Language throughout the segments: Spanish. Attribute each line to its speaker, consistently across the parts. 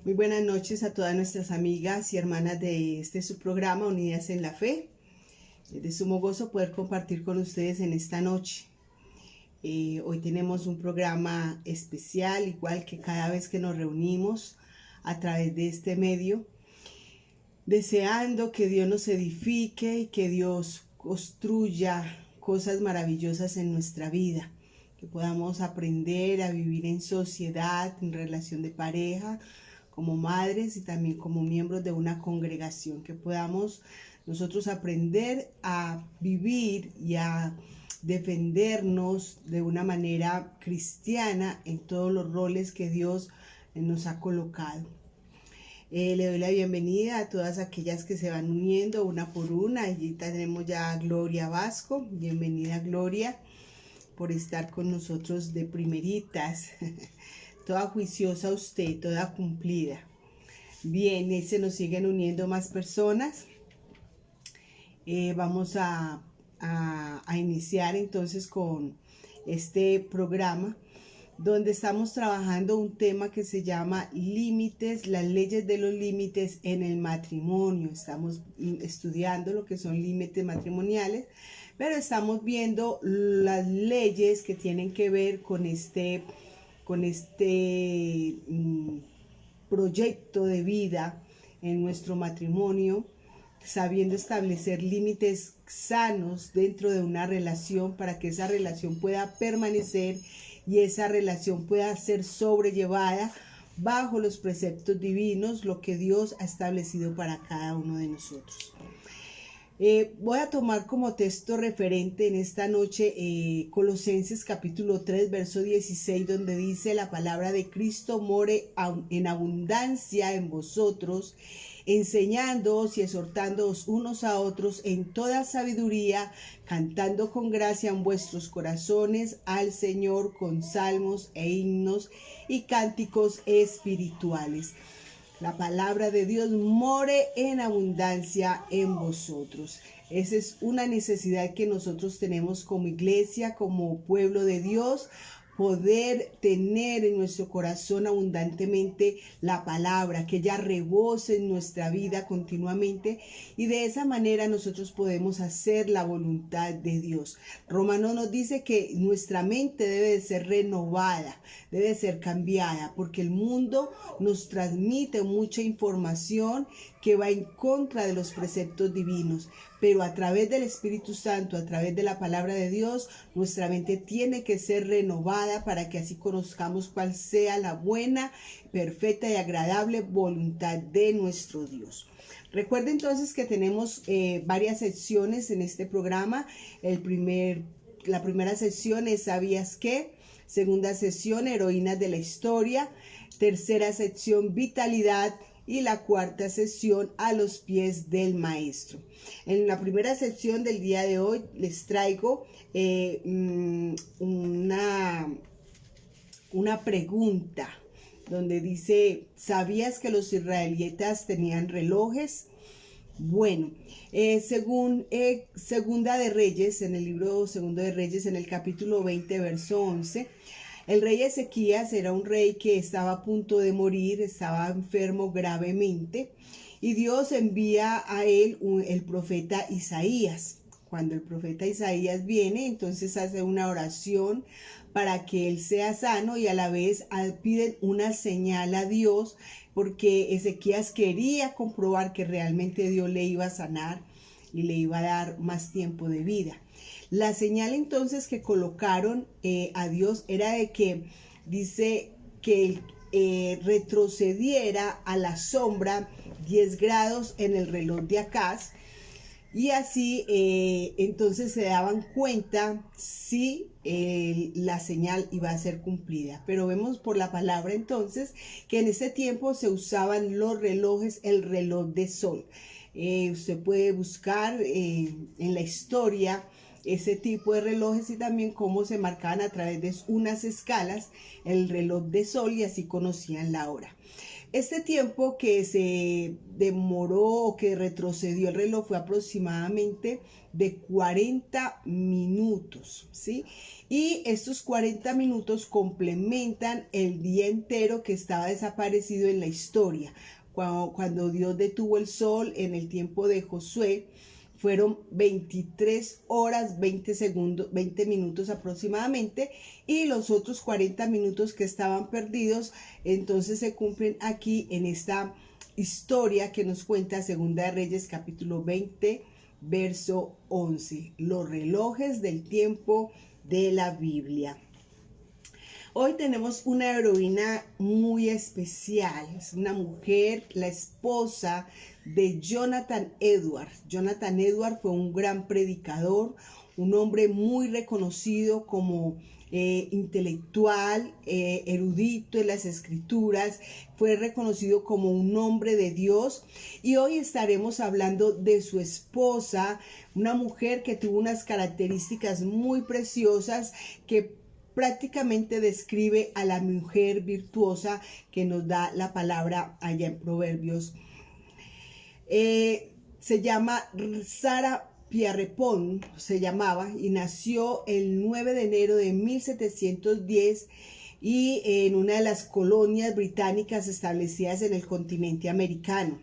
Speaker 1: Muy buenas noches a todas nuestras amigas y hermanas de su programa Unidas en la Fe. Es de sumo gozo poder compartir con ustedes en esta noche. Hoy tenemos un programa especial, igual que cada vez que nos reunimos a través de este medio, deseando que Dios nos edifique y que Dios construya cosas maravillosas en nuestra vida, que podamos aprender a vivir en sociedad, en relación de pareja, como madres y también como miembros de una congregación, que podamos nosotros aprender a vivir y a defendernos de una manera cristiana en todos los roles que Dios nos ha colocado. Le doy la bienvenida a todas aquellas que se van uniendo una por una. Allí tenemos ya a Gloria Vasco. Bienvenida, Gloria, por estar con nosotros de primeritas. Toda juiciosa usted, toda cumplida. Bien, se nos siguen uniendo más personas. Vamos a iniciar entonces con este programa, donde estamos trabajando un tema que se llama límites, las leyes de los límites en el matrimonio. Estamos estudiando lo que son límites matrimoniales, pero estamos viendo las leyes que tienen que ver con este proyecto de vida en nuestro matrimonio, sabiendo establecer límites sanos dentro de una relación para que esa relación pueda permanecer y esa relación pueda ser sobrellevada bajo los preceptos divinos, lo que Dios ha establecido para cada uno de nosotros. Voy a tomar como texto referente en esta noche Colosenses capítulo 3 verso 16, donde dice: la palabra de Cristo more en abundancia en vosotros, enseñándoos y exhortándoos unos a otros en toda sabiduría, cantando con gracia en vuestros corazones al Señor con salmos e himnos y cánticos espirituales. La palabra de Dios more en abundancia en vosotros. Esa es una necesidad que nosotros tenemos como iglesia, como pueblo de Dios, poder tener en nuestro corazón abundantemente la palabra, que ella rebose en nuestra vida continuamente, y de esa manera nosotros podemos hacer la voluntad de Dios. Romano nos dice que nuestra mente debe de ser renovada, debe de ser cambiada, porque el mundo nos transmite mucha información que va en contra de los preceptos divinos, pero a través del Espíritu Santo, a través de la palabra de Dios, nuestra mente tiene que ser renovada para que así conozcamos cuál sea la buena, perfecta y agradable voluntad de nuestro Dios. Recuerda entonces que tenemos varias secciones en este programa. La primera sección es ¿Sabías qué? Segunda sección, Heroínas de la Historia. Tercera sección, Vitalidad. Y la cuarta sección, A los pies del Maestro. En la primera sección del día de hoy les traigo una pregunta donde dice: ¿sabías que los israelitas tenían relojes? Bueno, según Segunda de Reyes, en el libro Segundo de Reyes, en el capítulo 20, verso 11, el rey Ezequías era un rey que estaba a punto de morir, estaba enfermo gravemente, y Dios envía a él el profeta Isaías. Cuando el profeta Isaías viene, entonces hace una oración para que él sea sano, y a la vez piden una señal a Dios, porque Ezequías quería comprobar que realmente Dios le iba a sanar y le iba a dar más tiempo de vida. La señal entonces que colocaron a Dios era de que dice que retrocediera a la sombra 10 grados en el reloj de Acaz, y así entonces se daban cuenta si la señal iba a ser cumplida. Pero vemos por la palabra entonces que en ese tiempo se usaban los relojes, el reloj de sol. Usted puede buscar en la historia ese tipo de relojes y también cómo se marcaban a través de unas escalas el reloj de sol y así conocían la hora. Este tiempo que se demoró o que retrocedió el reloj fue aproximadamente de 40 minutos, ¿sí? Y estos 40 minutos complementan el día entero que estaba desaparecido en la historia. Cuando Dios detuvo el sol en el tiempo de Josué, fueron 23 horas, 20 segundos, 20 minutos aproximadamente, y los otros 40 minutos que estaban perdidos, entonces se cumplen aquí en esta historia que nos cuenta Segunda de Reyes, capítulo 20, verso 11, los relojes del tiempo de la Biblia. Hoy tenemos una heroína muy especial, es una mujer, la esposa de Jonathan Edwards. Jonathan Edwards fue un gran predicador, un hombre muy reconocido como intelectual, erudito en las escrituras, fue reconocido como un hombre de Dios, y hoy estaremos hablando de su esposa, una mujer que tuvo unas características muy preciosas que prácticamente describe a la mujer virtuosa que nos da la palabra allá en Proverbios. Se llama Sarah Pierrepont, se llamaba, y nació el 9 de enero de 1710 y en una de las colonias británicas establecidas en el continente americano.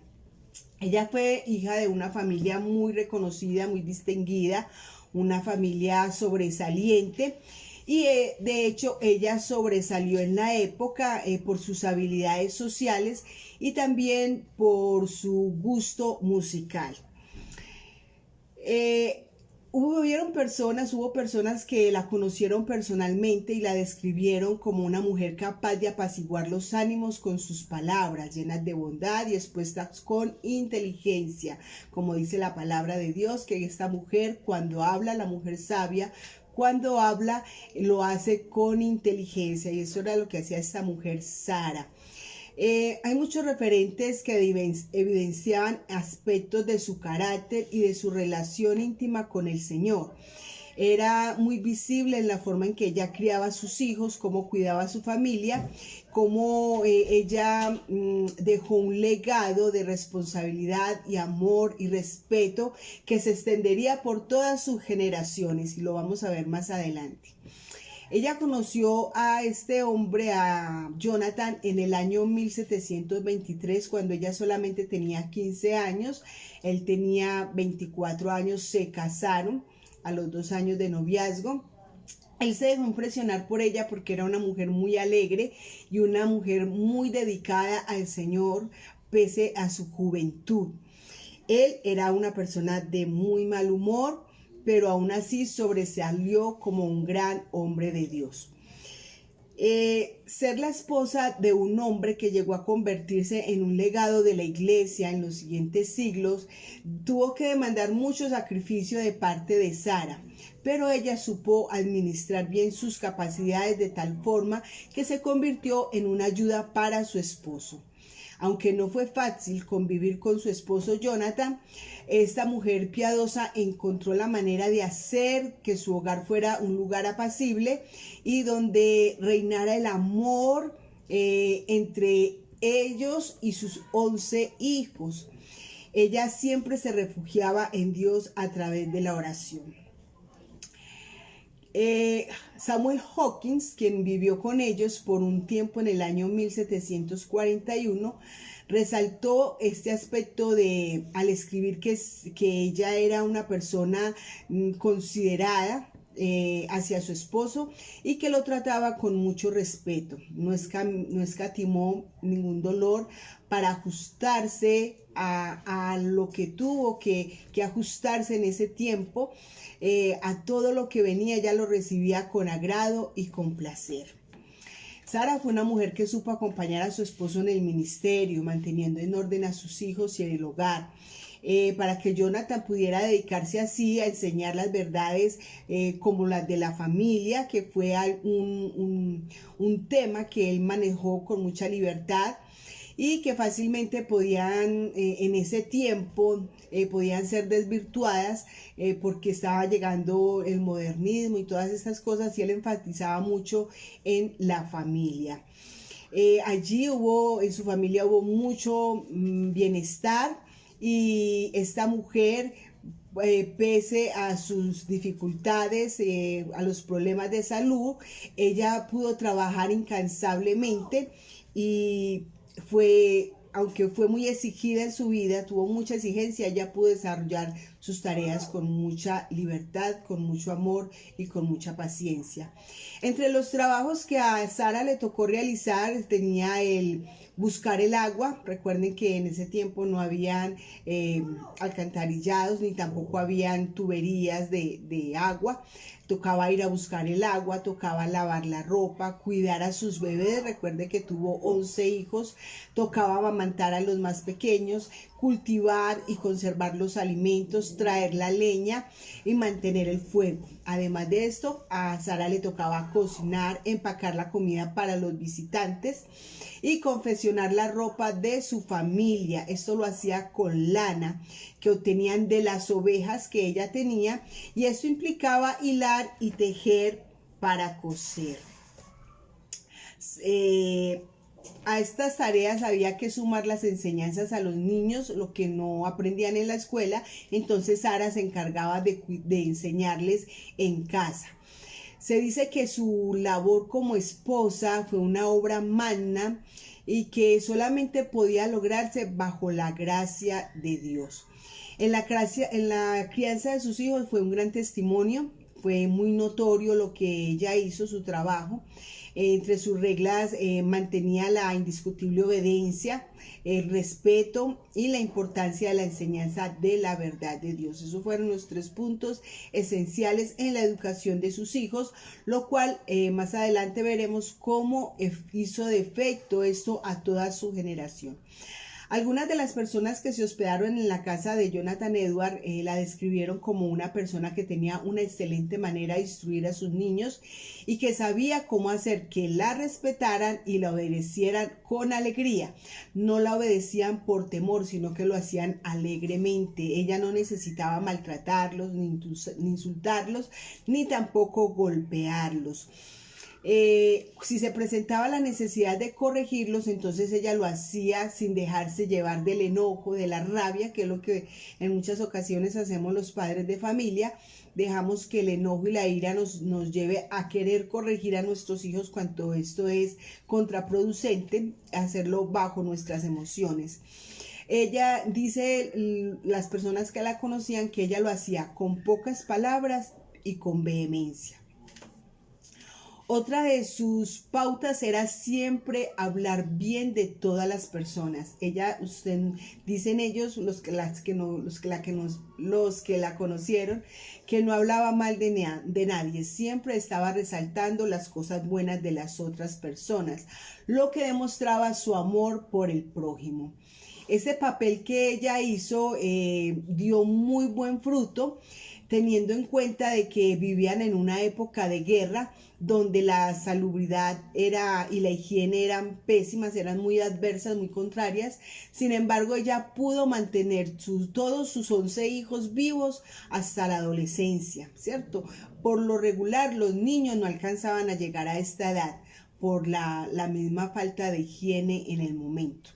Speaker 1: Ella fue hija de una familia muy reconocida, muy distinguida, una familia sobresaliente. Y de hecho ella sobresalió en la época por sus habilidades sociales y también por su gusto musical. Hubo personas que la conocieron personalmente y la describieron como una mujer capaz de apaciguar los ánimos con sus palabras, llenas de bondad y expuestas con inteligencia. Como dice la palabra de Dios, que esta mujer, cuando habla, la mujer sabia, cuando habla, lo hace con inteligencia, y eso era lo que hacía esta mujer Sara. Hay muchos referentes que evidenciaban aspectos de su carácter y de su relación íntima con el Señor. Era muy visible en la forma en que ella criaba a sus hijos, cómo cuidaba a su familia, cómo ella dejó un legado de responsabilidad y amor y respeto que se extendería por todas sus generaciones, y lo vamos a ver más adelante. Ella conoció a este hombre, a Jonathan, en el año 1723, cuando ella solamente tenía 15 años, él tenía 24 años, se casaron a los 2 años de noviazgo. Él se dejó impresionar por ella porque era una mujer muy alegre y una mujer muy dedicada al Señor pese a su juventud. Él era una persona de muy mal humor, pero aún así sobresalió como un gran hombre de Dios. Ser la esposa de un hombre que llegó a convertirse en un legado de la iglesia en los siguientes siglos tuvo que demandar mucho sacrificio de parte de Sara, pero ella supo administrar bien sus capacidades de tal forma que se convirtió en una ayuda para su esposo. Aunque no fue fácil convivir con su esposo Jonathan, esta mujer piadosa encontró la manera de hacer que su hogar fuera un lugar apacible y donde reinara el amor entre ellos y sus 11 hijos. Ella siempre se refugiaba en Dios a través de la oración. Samuel Hawkins, quien vivió con ellos por un tiempo en el año 1741, resaltó este aspecto al escribir que ella era una persona considerada hacia su esposo y que lo trataba con mucho respeto. No escatimó ningún dolor para ajustarse a lo que tuvo que ajustarse en ese tiempo. A todo lo que venía ella lo recibía con agrado y con placer. Sara fue una mujer que supo acompañar a su esposo en el ministerio, manteniendo en orden a sus hijos y en el hogar, para que Jonathan pudiera dedicarse así a enseñar las verdades como las de la familia, que fue un tema que él manejó con mucha libertad. y que fácilmente podían, en ese tiempo, podían ser desvirtuadas porque estaba llegando el modernismo y todas estas cosas, y él enfatizaba mucho en la familia. Allí en su familia hubo mucho bienestar, y esta mujer, pese a sus dificultades, a los problemas de salud, ella pudo trabajar incansablemente, y aunque fue muy exigida en su vida, tuvo mucha exigencia, ella pudo desarrollar sus tareas con mucha libertad, con mucho amor y con mucha paciencia. Entre los trabajos que a Sara le tocó realizar, tenía el buscar el agua. Recuerden que en ese tiempo no habían alcantarillados, ni tampoco habían tuberías de agua. Tocaba ir a buscar el agua, tocaba lavar la ropa, cuidar a sus bebés. Recuerde que tuvo 11 hijos, tocaba amamantar a los más pequeños, cultivar y conservar los alimentos, traer la leña y mantener el fuego. Además de esto, a Sara le tocaba cocinar, empacar la comida para los visitantes y confeccionar la ropa de su familia. Esto lo hacía con lana que obtenían de las ovejas que ella tenía, y esto implicaba hilar y tejer para coser. A estas tareas había que sumar las enseñanzas a los niños, lo que no aprendían en la escuela. Entonces Sara se encargaba de enseñarles en casa. Se dice que su labor como esposa fue una obra magna y que solamente podía lograrse bajo la gracia de Dios. En la crianza de sus hijos fue un gran testimonio. Fue muy notorio lo que ella hizo, su trabajo. Entre sus reglas mantenía la indiscutible obediencia, el respeto y la importancia de la enseñanza de la verdad de Dios. Esos fueron los 3 puntos esenciales en la educación de sus hijos, lo cual más adelante veremos cómo hizo de efecto esto a toda su generación. Algunas de las personas que se hospedaron en la casa de Jonathan Edwards la describieron como una persona que tenía una excelente manera de instruir a sus niños y que sabía cómo hacer que la respetaran y la obedecieran con alegría. No la obedecían por temor, sino que lo hacían alegremente. Ella no necesitaba maltratarlos, ni insultarlos, ni tampoco golpearlos. Si se presentaba la necesidad de corregirlos, entonces ella lo hacía sin dejarse llevar del enojo, de la rabia, que es lo que en muchas ocasiones hacemos los padres de familia. Dejamos que el enojo y la ira nos lleve a querer corregir a nuestros hijos, cuando esto es contraproducente, hacerlo bajo nuestras emociones. Ella dice, las personas que la conocían, que ella lo hacía con pocas palabras y con vehemencia. Otra de sus pautas era siempre hablar bien de todas las personas. Dicen ellos, los que la conocieron, que no hablaba mal de nadie. Siempre estaba resaltando las cosas buenas de las otras personas, lo que demostraba su amor por el prójimo. Ese papel que ella hizo dio muy buen fruto, teniendo en cuenta de que vivían en una época de guerra, donde la salubridad y la higiene eran pésimas, eran muy adversas, muy contrarias. Sin embargo, ella pudo mantener todos sus 11 hijos vivos hasta la adolescencia, ¿cierto? Por lo regular, los niños no alcanzaban a llegar a esta edad por la misma falta de higiene en el momento,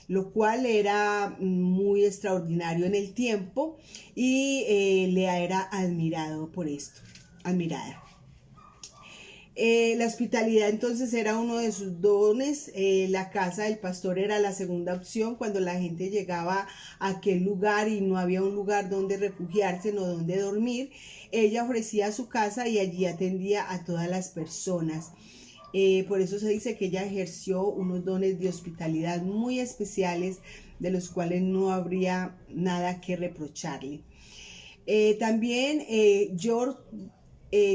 Speaker 1: lo cual era muy extraordinario en el tiempo, y Lea era admirada por esto. La hospitalidad entonces era uno de sus dones. La casa del pastor era la segunda opción cuando la gente llegaba a aquel lugar y no había un lugar donde refugiarse, no donde dormir. Ella ofrecía su casa y allí atendía a todas las personas. Por eso se dice que ella ejerció unos dones de hospitalidad muy especiales, de los cuales no habría nada que reprocharle. También George,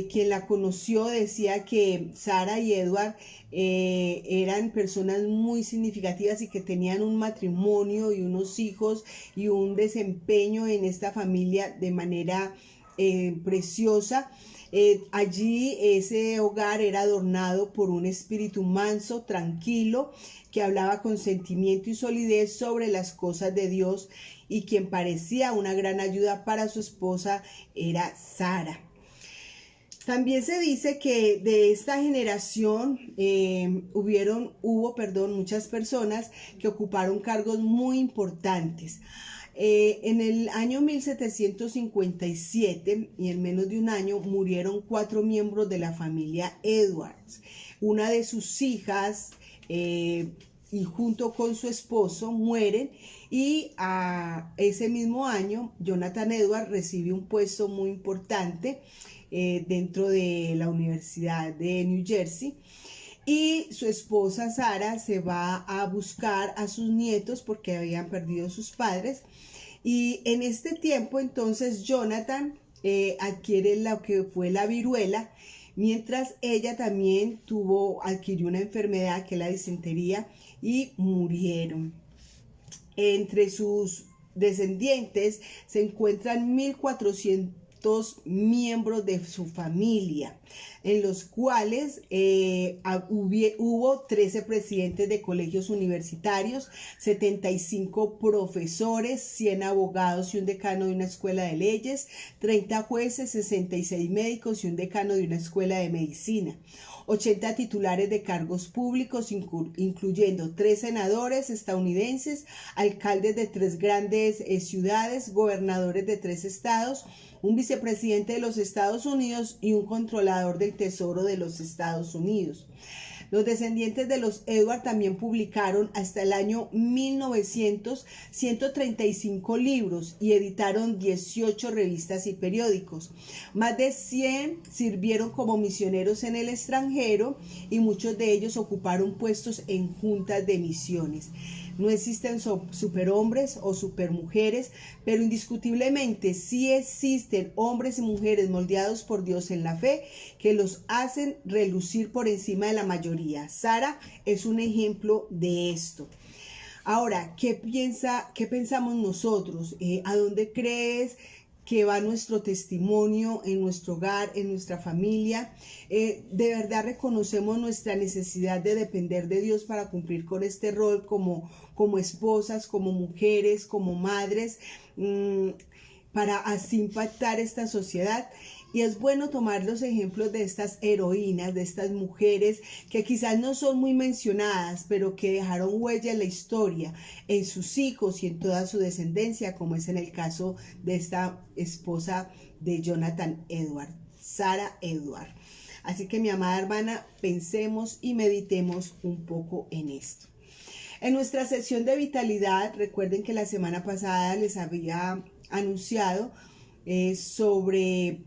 Speaker 1: quien la conoció, decía que Sara y Edward eran personas muy significativas y que tenían un matrimonio y unos hijos y un desempeño en esta familia de manera preciosa. Allí ese hogar era adornado por un espíritu manso, tranquilo, que hablaba con sentimiento y solidez sobre las cosas de Dios, y quien parecía una gran ayuda para su esposa era Sara. También se dice que de esta generación hubo muchas personas que ocuparon cargos muy importantes. En el año 1757 y en menos de un año murieron 4 miembros de la familia Edwards. Una de sus hijas y junto con su esposo mueren, y ese mismo año Jonathan Edwards recibe un puesto muy importante dentro de la Universidad de New Jersey, y su esposa Sara se va a buscar a sus nietos porque habían perdido sus padres, y en este tiempo entonces Jonathan adquiere lo que fue la viruela, mientras ella también adquirió una enfermedad que es la disentería, y murieron. Entre sus descendientes se encuentran 1400 miembros de su familia, en los cuales hubo 13 presidentes de colegios universitarios, 75 profesores, 100 abogados y un decano de una escuela de leyes, 30 jueces, 66 médicos y un decano de una escuela de medicina, 80 titulares de cargos públicos, incluyendo 3 senadores estadounidenses, alcaldes de 3 grandes ciudades, gobernadores de 3 estados, un vicepresidente de los Estados Unidos y un controlador del Tesoro de los Estados Unidos. Los descendientes de los Edward también publicaron hasta el año 1900 135 libros y editaron 18 revistas y periódicos. Más de 100 sirvieron como misioneros en el extranjero, y muchos de ellos ocuparon puestos en juntas de misiones. No existen superhombres o supermujeres, pero indiscutiblemente sí existen hombres y mujeres moldeados por Dios en la fe, que los hacen relucir por encima de la mayoría. Sara es un ejemplo de esto. Ahora, ¿qué pensamos nosotros? ¿A dónde crees que va nuestro testimonio en nuestro hogar, en nuestra familia? De verdad reconocemos nuestra necesidad de depender de Dios para cumplir con este rol como esposas, como mujeres, como madres, para así impactar esta sociedad. Y es bueno tomar los ejemplos de estas heroínas, de estas mujeres que quizás no son muy mencionadas, pero que dejaron huella en la historia, en sus hijos y en toda su descendencia, como es en el caso de esta esposa de Jonathan Edwards, Sara Edwards. Así que, mi amada hermana, pensemos y meditemos un poco en esto. En nuestra sesión de vitalidad, recuerden que la semana pasada les había anunciado sobre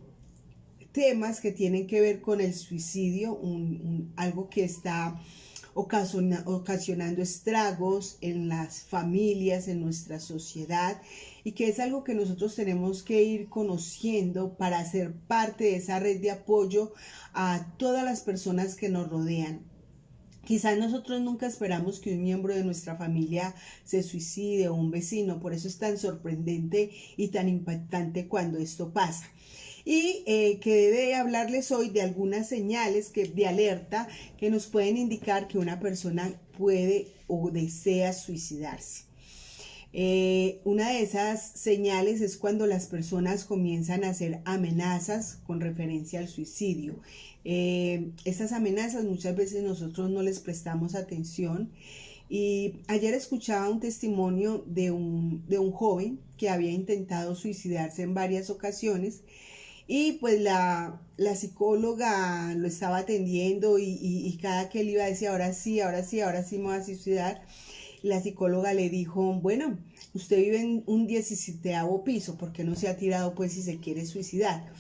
Speaker 1: temas que tienen que ver con el suicidio, algo que está ocasionando estragos en las familias, en nuestra sociedad, y que es algo que nosotros tenemos que ir conociendo para ser parte de esa red de apoyo a todas las personas que nos rodean. Quizás nosotros nunca esperamos que un miembro de nuestra familia se suicide, o un vecino, por eso es tan sorprendente y tan impactante cuando esto pasa. Y que debe hablarles hoy de algunas señales de alerta que nos pueden indicar que una persona puede o desea suicidarse. Una de esas señales es cuando las personas comienzan a hacer amenazas con referencia al suicidio. Estas amenazas muchas veces nosotros no les prestamos atención. Y ayer escuchaba un testimonio de un joven que había intentado suicidarse en varias ocasiones. Y pues la psicóloga lo estaba atendiendo, y cada que él iba decía, ahora sí me voy a suicidar. La psicóloga le dijo, bueno, usted vive en un 17º piso, ¿por qué no se ha tirado pues si se quiere suicidar?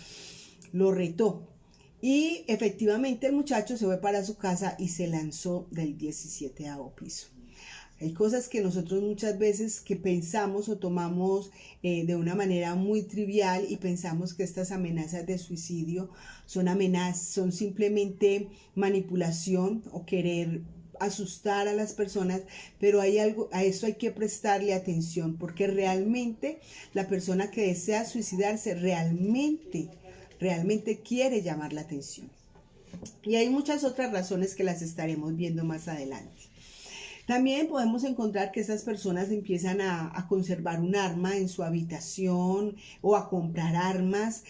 Speaker 1: Lo retó. Y efectivamente el muchacho se fue para su casa y se lanzó del 17º piso. Hay cosas que nosotros muchas veces que pensamos o tomamos de una manera muy trivial, y pensamos que estas amenazas de suicidio son simplemente manipulación o querer asustar a las personas, pero hay algo, a eso hay que prestarle atención, porque realmente la persona que desea suicidarse realmente realmente quiere llamar la atención. Y hay muchas otras razones que las estaremos viendo más adelante. También podemos encontrar que esas personas empiezan a conservar un arma en su habitación o a comprar armas,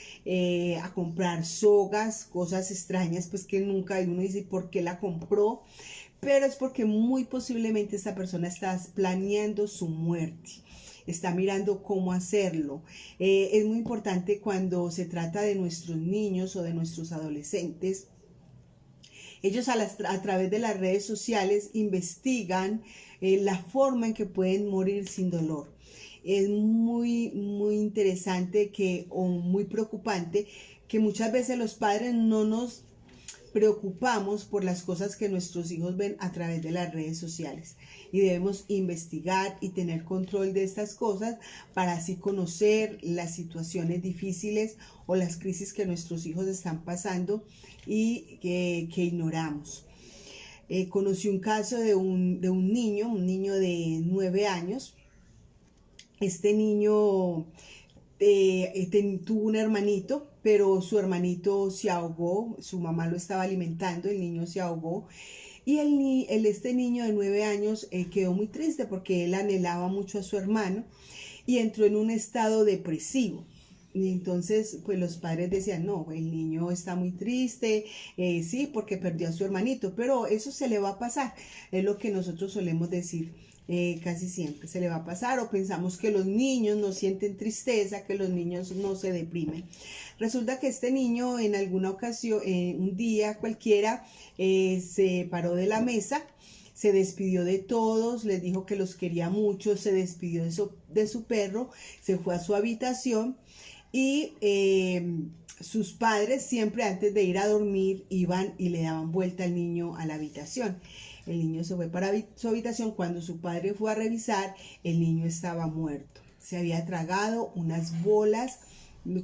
Speaker 1: a comprar sogas, cosas extrañas, pues que nunca uno dice por qué la compró, pero es porque muy posiblemente esta persona está planeando su muerte. Está mirando cómo hacerlo. Es muy importante cuando se trata de nuestros niños o de nuestros adolescentes. Ellos a través de las redes sociales investigan la forma en que pueden morir sin dolor. Es muy interesante o muy preocupante que muchas veces los padres no nos preocupamos por las cosas que nuestros hijos ven a través de las redes sociales, y debemos investigar y tener control de estas cosas para así conocer las situaciones difíciles o las crisis que nuestros hijos están pasando y que ignoramos. Conocí un caso de un niño de 9 años. Este niño tuvo un hermanito, pero su hermanito se ahogó, su mamá lo estaba alimentando, el niño se ahogó, y este niño de 9 años quedó muy triste porque él anhelaba mucho a su hermano y entró en un estado depresivo. Y entonces, pues los padres decían, no, el niño está muy triste, sí, porque perdió a su hermanito, pero eso se le va a pasar, es lo que nosotros solemos decir. Casi siempre se le va a pasar, o pensamos que los niños no sienten tristeza, que los niños no se deprimen. Resulta que este niño en alguna ocasión, un día cualquiera, se paró de la mesa, se despidió de todos, les dijo que los quería mucho, se despidió de su perro, se fue a su habitación y sus padres siempre antes de ir a dormir iban y le daban vuelta al niño a la habitación. El niño se fue para su habitación. Cuando su padre fue a revisar, el niño estaba muerto. Se había tragado unas bolas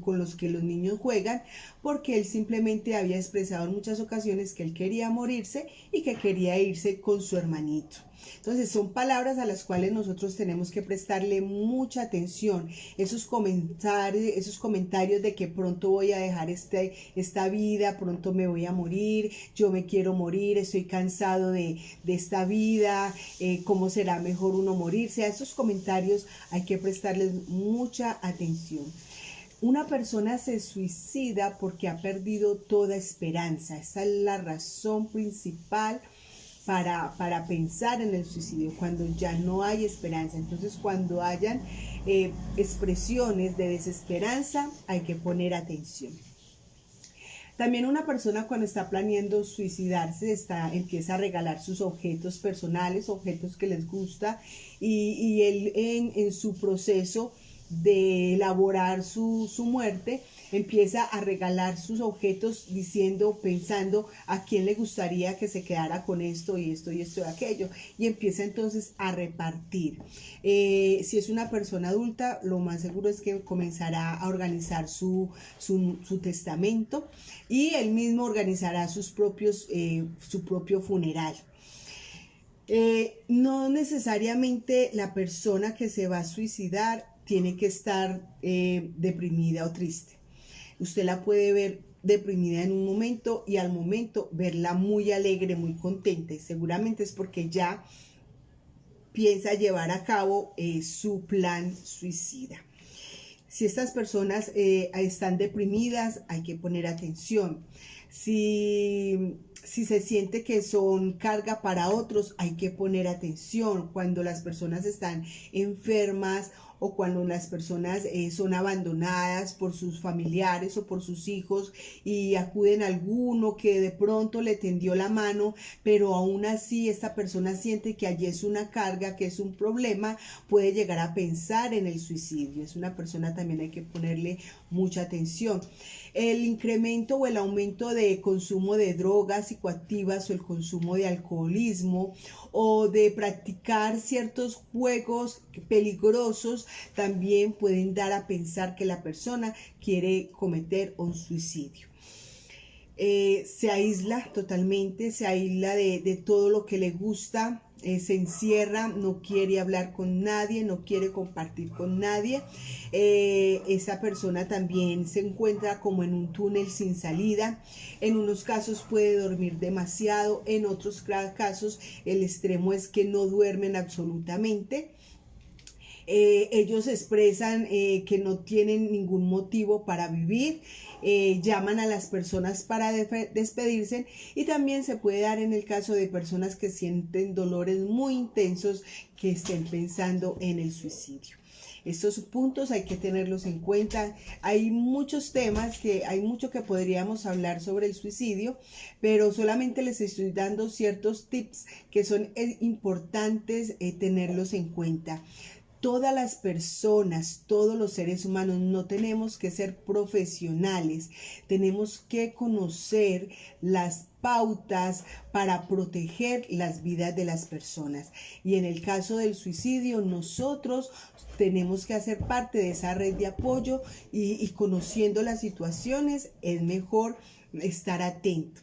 Speaker 1: con los que los niños juegan, porque él simplemente había expresado en muchas ocasiones que él quería morirse y que quería irse con su hermanito. Entonces son palabras a las cuales nosotros tenemos que prestarle mucha atención. Esos comentarios de que pronto voy a dejar esta vida, pronto me voy a morir, yo me quiero morir, estoy cansado de esta vida, cómo será mejor uno morirse. A esos comentarios hay que prestarles mucha atención. Una persona se suicida porque ha perdido toda esperanza. Esa es la razón principal para pensar en el suicidio, cuando ya no hay esperanza. Entonces, cuando hayan expresiones de desesperanza, hay que poner atención. También una persona cuando está planeando suicidarse empieza a regalar sus objetos personales, objetos que les gusta, y él en su proceso de elaborar su muerte, empieza a regalar sus objetos pensando a quién le gustaría que se quedara con esto y esto y esto y aquello, y empieza entonces a repartir. Si es una persona adulta, lo más seguro es que comenzará a organizar su testamento, y él mismo organizará su propio funeral. No necesariamente la persona que se va a suicidar tiene que estar deprimida o triste. Usted la puede ver deprimida en un momento y al momento verla muy alegre, muy contenta, y seguramente es porque ya piensa llevar a cabo su plan suicida. Si estas personas están deprimidas, hay que poner atención. Si se siente que son carga para otros, hay que poner atención. Cuando las personas están enfermas o cuando las personas son abandonadas por sus familiares o por sus hijos y acuden a alguno que de pronto le tendió la mano, pero aún así esta persona siente que allí es una carga, que es un problema, puede llegar a pensar en el suicidio. Es una persona, también hay que ponerle mucha atención. El incremento o el aumento de consumo de drogas psicoactivas o el consumo de alcoholismo o de practicar ciertos juegos peligrosos también pueden dar a pensar que la persona quiere cometer un suicidio. Se aísla totalmente, se aísla de todo lo que le gusta, se encierra, no quiere hablar con nadie, no quiere compartir con nadie. Esa persona también se encuentra como en un túnel sin salida. En unos casos puede dormir demasiado, en otros casos el extremo es que no duermen absolutamente. Ellos expresan que no tienen ningún motivo para vivir, llaman a las personas para despedirse, y también se puede dar en el caso de personas que sienten dolores muy intensos, que estén pensando en el suicidio. Estos puntos hay que tenerlos en cuenta. Hay muchos temas, hay mucho que podríamos hablar sobre el suicidio, pero solamente les estoy dando ciertos tips que son importantes tenerlos en cuenta. Todas las personas, todos los seres humanos, no tenemos que ser profesionales, tenemos que conocer las pautas para proteger las vidas de las personas. Y en el caso del suicidio, nosotros tenemos que hacer parte de esa red de apoyo, y conociendo las situaciones es mejor estar atento.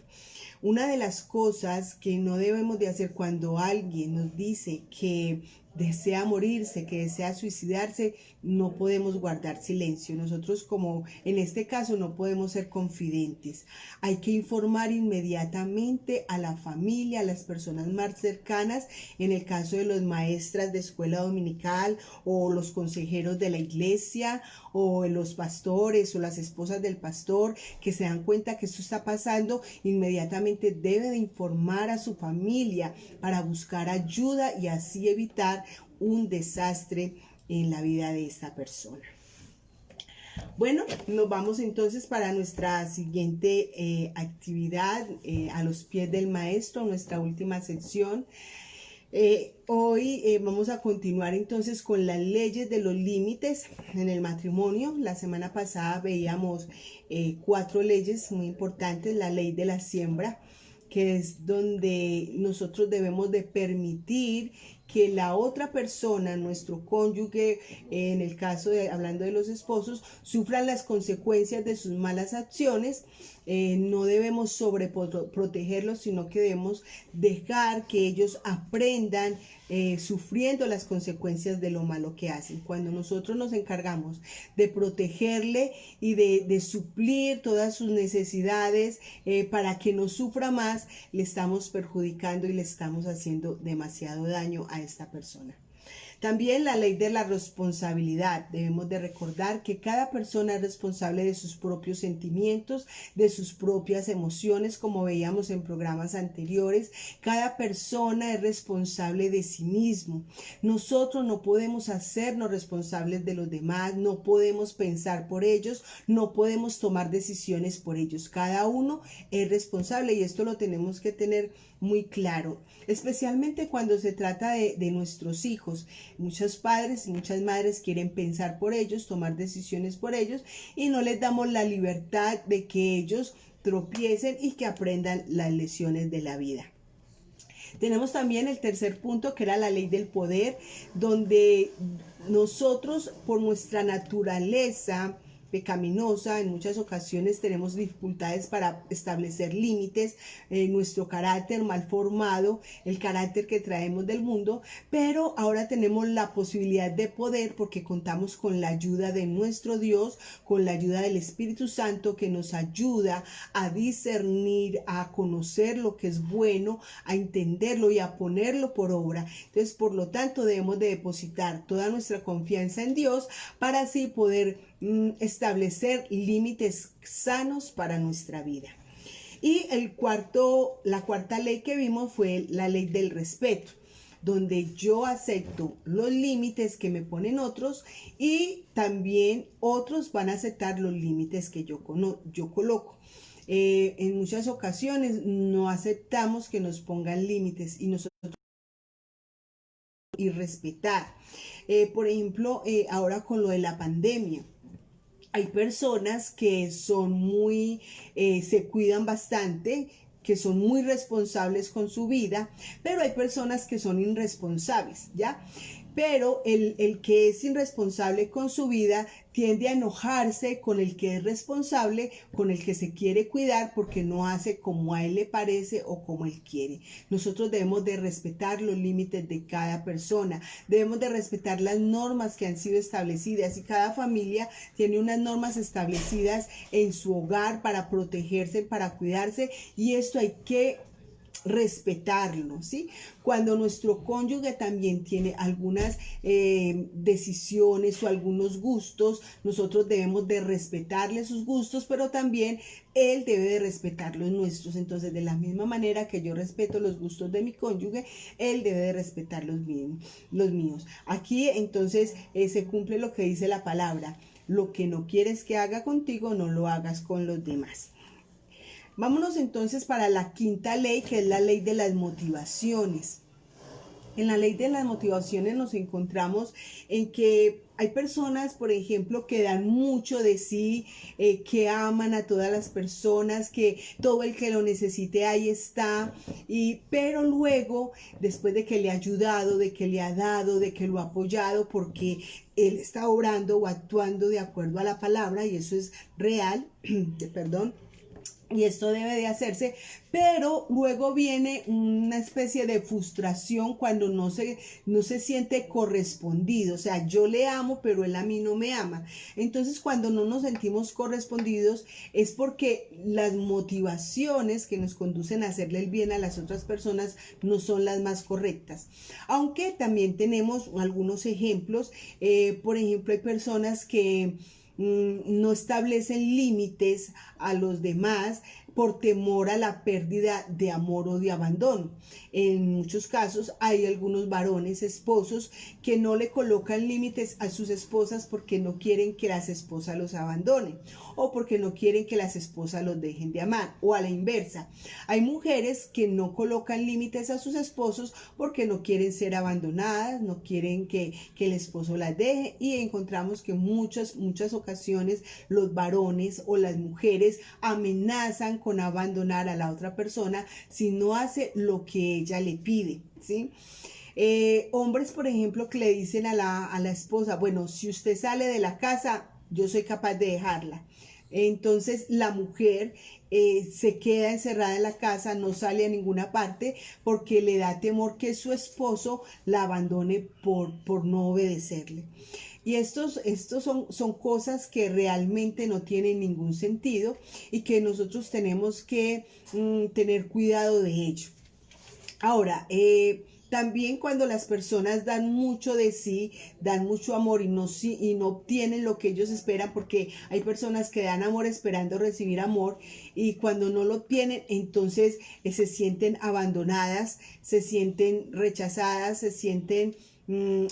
Speaker 1: Una de las cosas que no debemos de hacer cuando alguien nos dice que desea morirse, que desea suicidarse, no podemos guardar silencio. Nosotros, como en este caso, no podemos ser confidentes. Hay que informar inmediatamente a la familia, a las personas más cercanas, en el caso de los maestras de escuela dominical o los consejeros de la iglesia o los pastores o las esposas del pastor, que se dan cuenta que esto está pasando. Inmediatamente debe de informar a su familia para buscar ayuda y así evitar un desastre en la vida de esta persona. Bueno, nos vamos entonces para nuestra siguiente actividad, a los pies del maestro, nuestra última sección. Hoy vamos a continuar entonces con las leyes de los límites en el matrimonio. La semana pasada veíamos 4 leyes muy importantes. La ley de la siembra, que es donde nosotros debemos de permitir que la otra persona, nuestro cónyuge, en el caso de hablando de los esposos, sufran las consecuencias de sus malas acciones. No debemos sobreprotegerlos, sino que debemos dejar que ellos aprendan sufriendo las consecuencias de lo malo que hacen. Cuando nosotros nos encargamos de protegerle y de suplir todas sus necesidades para que no sufra más, le estamos perjudicando y le estamos haciendo demasiado daño a esta persona. También la ley de la responsabilidad. Debemos de recordar que cada persona es responsable de sus propios sentimientos, de sus propias emociones, como veíamos en programas anteriores. Cada persona es responsable de sí mismo. Nosotros no podemos hacernos responsables de los demás, no podemos pensar por ellos, no podemos tomar decisiones por ellos. Cada uno es responsable, y esto lo tenemos que tener muy claro, especialmente cuando se trata de nuestros hijos. Muchos padres y muchas madres quieren pensar por ellos, tomar decisiones por ellos, y no les damos la libertad de que ellos tropiecen y que aprendan las lecciones de la vida. Tenemos también el tercer punto, que era la ley del poder, donde nosotros, por nuestra naturaleza pecaminosa, en muchas ocasiones tenemos dificultades para establecer límites, nuestro carácter mal formado, el carácter que traemos del mundo, pero ahora tenemos la posibilidad de poder, porque contamos con la ayuda de nuestro Dios, con la ayuda del Espíritu Santo, que nos ayuda a discernir, a conocer lo que es bueno, a entenderlo y a ponerlo por obra. Entonces, por lo tanto, debemos de depositar toda nuestra confianza en Dios para así poder establecer límites sanos para nuestra vida. Y la cuarta ley que vimos fue la ley del respeto, donde yo acepto los límites que me ponen otros, y también otros van a aceptar los límites que yo coloco. En muchas ocasiones no aceptamos que nos pongan límites, y nosotros y respetar. Por ejemplo, ahora con lo de la pandemia, hay personas que son se cuidan bastante, que son muy responsables con su vida, pero hay personas que son irresponsables, ¿ya? pero el que es irresponsable con su vida tiende a enojarse con el que es responsable, con el que se quiere cuidar porque no hace como a él le parece o como él quiere. Nosotros debemos de respetar los límites de cada persona, debemos de respetar las normas que han sido establecidas, y cada familia tiene unas normas establecidas en su hogar para protegerse, para cuidarse, y esto hay que respetarlo, ¿sí? Cuando nuestro cónyuge también tiene algunas decisiones o algunos gustos, nosotros debemos de respetarle sus gustos, pero también él debe de respetar los nuestros. Entonces, de la misma manera que yo respeto los gustos de mi cónyuge, él debe de respetar los míos. Aquí, entonces, se cumple lo que dice la palabra: lo que no quieres que haga contigo, no lo hagas con los demás. Vámonos entonces para la quinta ley, que es la ley de las motivaciones. En la ley de las motivaciones nos encontramos en que hay personas, por ejemplo, que dan mucho de sí, que aman a todas las personas, que todo el que lo necesite ahí está, pero luego, después de que le ha ayudado, de que le ha dado, de que lo ha apoyado, porque él está obrando o actuando de acuerdo a la palabra, y eso es real, perdón, y esto debe de hacerse, pero luego viene una especie de frustración cuando no se siente correspondido. O sea, yo le amo, pero él a mí no me ama. Entonces, cuando no nos sentimos correspondidos, es porque las motivaciones que nos conducen a hacerle el bien a las otras personas no son las más correctas. Aunque también tenemos algunos ejemplos. Por ejemplo, hay personas que no establecen límites a los demás por temor a la pérdida de amor o de abandono. En muchos casos hay algunos varones, esposos, que no le colocan límites a sus esposas porque no quieren que las esposas los abandonen, o porque no quieren que las esposas los dejen de amar, o a la inversa. Hay mujeres que no colocan límites a sus esposos porque no quieren ser abandonadas, no quieren que el esposo las deje, y encontramos que muchas ocasiones los varones o las mujeres amenazan con abandonar a la otra persona si no hace lo que ella le pide, ¿sí? Hombres, por ejemplo, que le dicen a la esposa: bueno, si usted sale de la casa, yo soy capaz de dejarla. Entonces la mujer se queda encerrada en la casa, no sale a ninguna parte porque le da temor que su esposo la abandone por no obedecerle. Y estos son cosas que realmente no tienen ningún sentido y que nosotros tenemos que tener cuidado de ello. Ahora, también cuando las personas dan mucho de sí, dan mucho amor y no obtienen lo que ellos esperan, porque hay personas que dan amor esperando recibir amor, y cuando no lo obtienen, entonces se sienten abandonadas, se sienten rechazadas, se sienten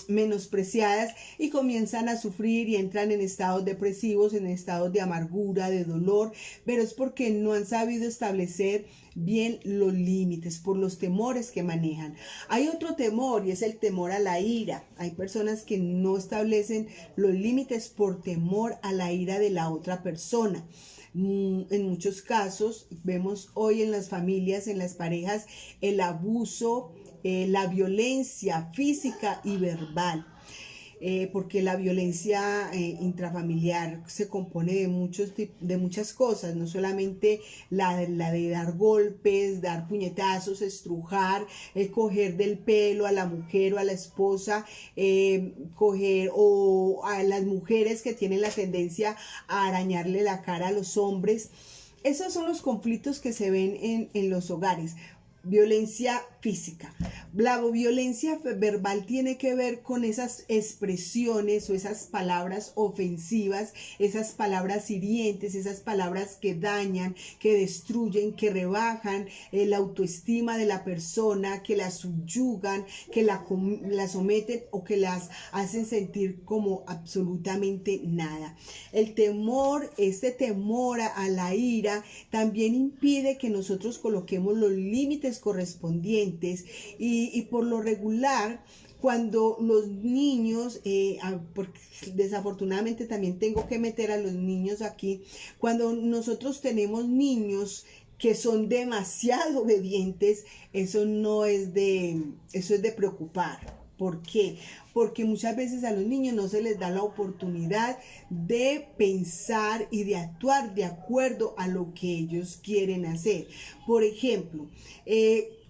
Speaker 1: menospreciadas, y comienzan a sufrir y entran en estados depresivos, en estados de amargura, de dolor, pero es porque no han sabido establecer bien los límites por los temores que manejan. Hay otro temor, y es el temor a la ira. Hay personas que no establecen los límites por temor a la ira de la otra persona. En muchos casos vemos hoy en las familias, en las parejas, el abuso, la violencia física y verbal. Porque la violencia intrafamiliar se compone de muchas cosas, no solamente la de dar golpes, dar puñetazos, estrujar, coger del pelo a la mujer o a la esposa, coger, o a las mujeres que tienen la tendencia a arañarle la cara a los hombres. Esos son los conflictos que se ven en los hogares. Violencia física. La violencia verbal tiene que ver con esas expresiones o esas palabras ofensivas, esas palabras hirientes, esas palabras que dañan, que destruyen, que rebajan la autoestima de la persona, que la subyugan, que la someten o que las hacen sentir como absolutamente nada. El temor, este temor a la ira, también impide que nosotros coloquemos los límites correspondientes, y por lo regular, cuando los niños, porque desafortunadamente también tengo que meter a los niños aquí, cuando nosotros tenemos niños que son demasiado obedientes, eso es de preocupar. ¿Por qué? Porque muchas veces a los niños no se les da la oportunidad de pensar y de actuar de acuerdo a lo que ellos quieren hacer. Por ejemplo,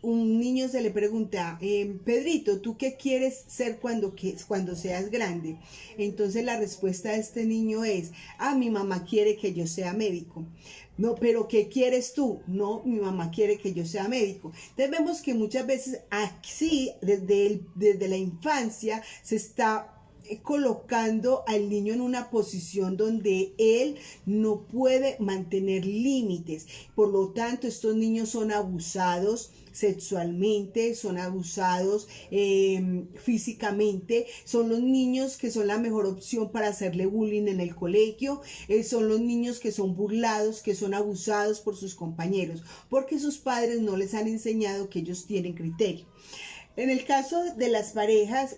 Speaker 1: un niño se le pregunta, Pedrito, ¿tú qué quieres ser cuando seas grande? Entonces la respuesta de este niño es, mi mamá quiere que yo sea médico. No, pero ¿qué quieres tú? No, mi mamá quiere que yo sea médico. Entonces vemos que muchas veces así, desde la infancia, se está colocando al niño en una posición donde él no puede mantener límites. Por lo tanto, estos niños son abusados sexualmente, son abusados físicamente, son los niños que son la mejor opción para hacerle bullying en el colegio, son los niños que son burlados, que son abusados por sus compañeros, porque sus padres no les han enseñado que ellos tienen criterio. En el caso de las parejas,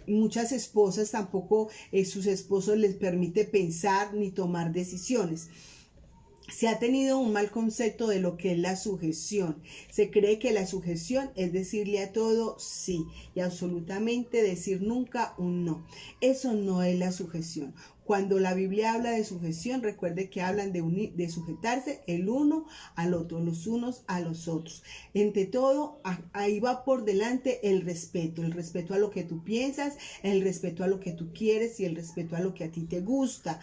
Speaker 1: muchas esposas tampoco sus esposos les permite pensar ni tomar decisiones. Se ha tenido un mal concepto de lo que es la sujeción. Se cree que la sujeción es decirle a todo sí y absolutamente decir nunca un no. Eso no es la sujeción. Cuando la Biblia habla de sujeción, recuerde que hablan de sujetarse el uno al otro, los unos a los otros. Entre todo, ahí va por delante el respeto a lo que tú piensas, el respeto a lo que tú quieres y el respeto a lo que a ti te gusta,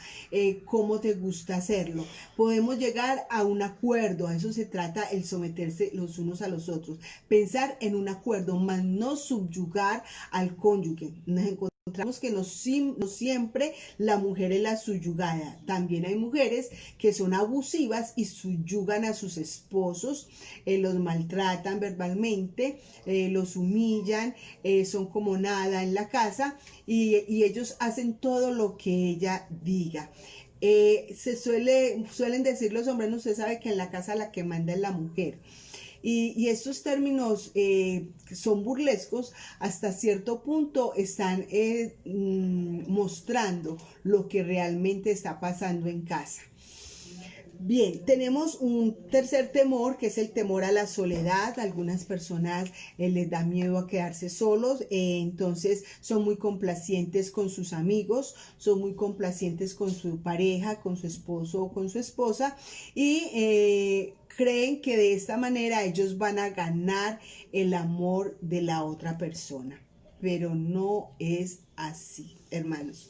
Speaker 1: cómo te gusta hacerlo. Podemos llegar a un acuerdo, a eso se trata el someterse los unos a los otros, pensar en un acuerdo, más no subyugar al cónyuge. Nos encontramos que no siempre la mujer es la subyugada. También hay mujeres que son abusivas y subyugan a sus esposos, los maltratan verbalmente, los humillan, son como nada en la casa y ellos hacen todo lo que ella diga. Suelen decir los hombres, usted sabe que en la casa la que manda es la mujer. Y estos términos son burlescos, hasta cierto punto están mostrando lo que realmente está pasando en casa. Bien, tenemos un tercer temor, que es el temor a la soledad. A algunas personas les da miedo a quedarse solos, entonces son muy complacientes con sus amigos, son muy complacientes con su pareja, con su esposo o con su esposa, y creen que de esta manera ellos van a ganar el amor de la otra persona. Pero no es así, hermanos.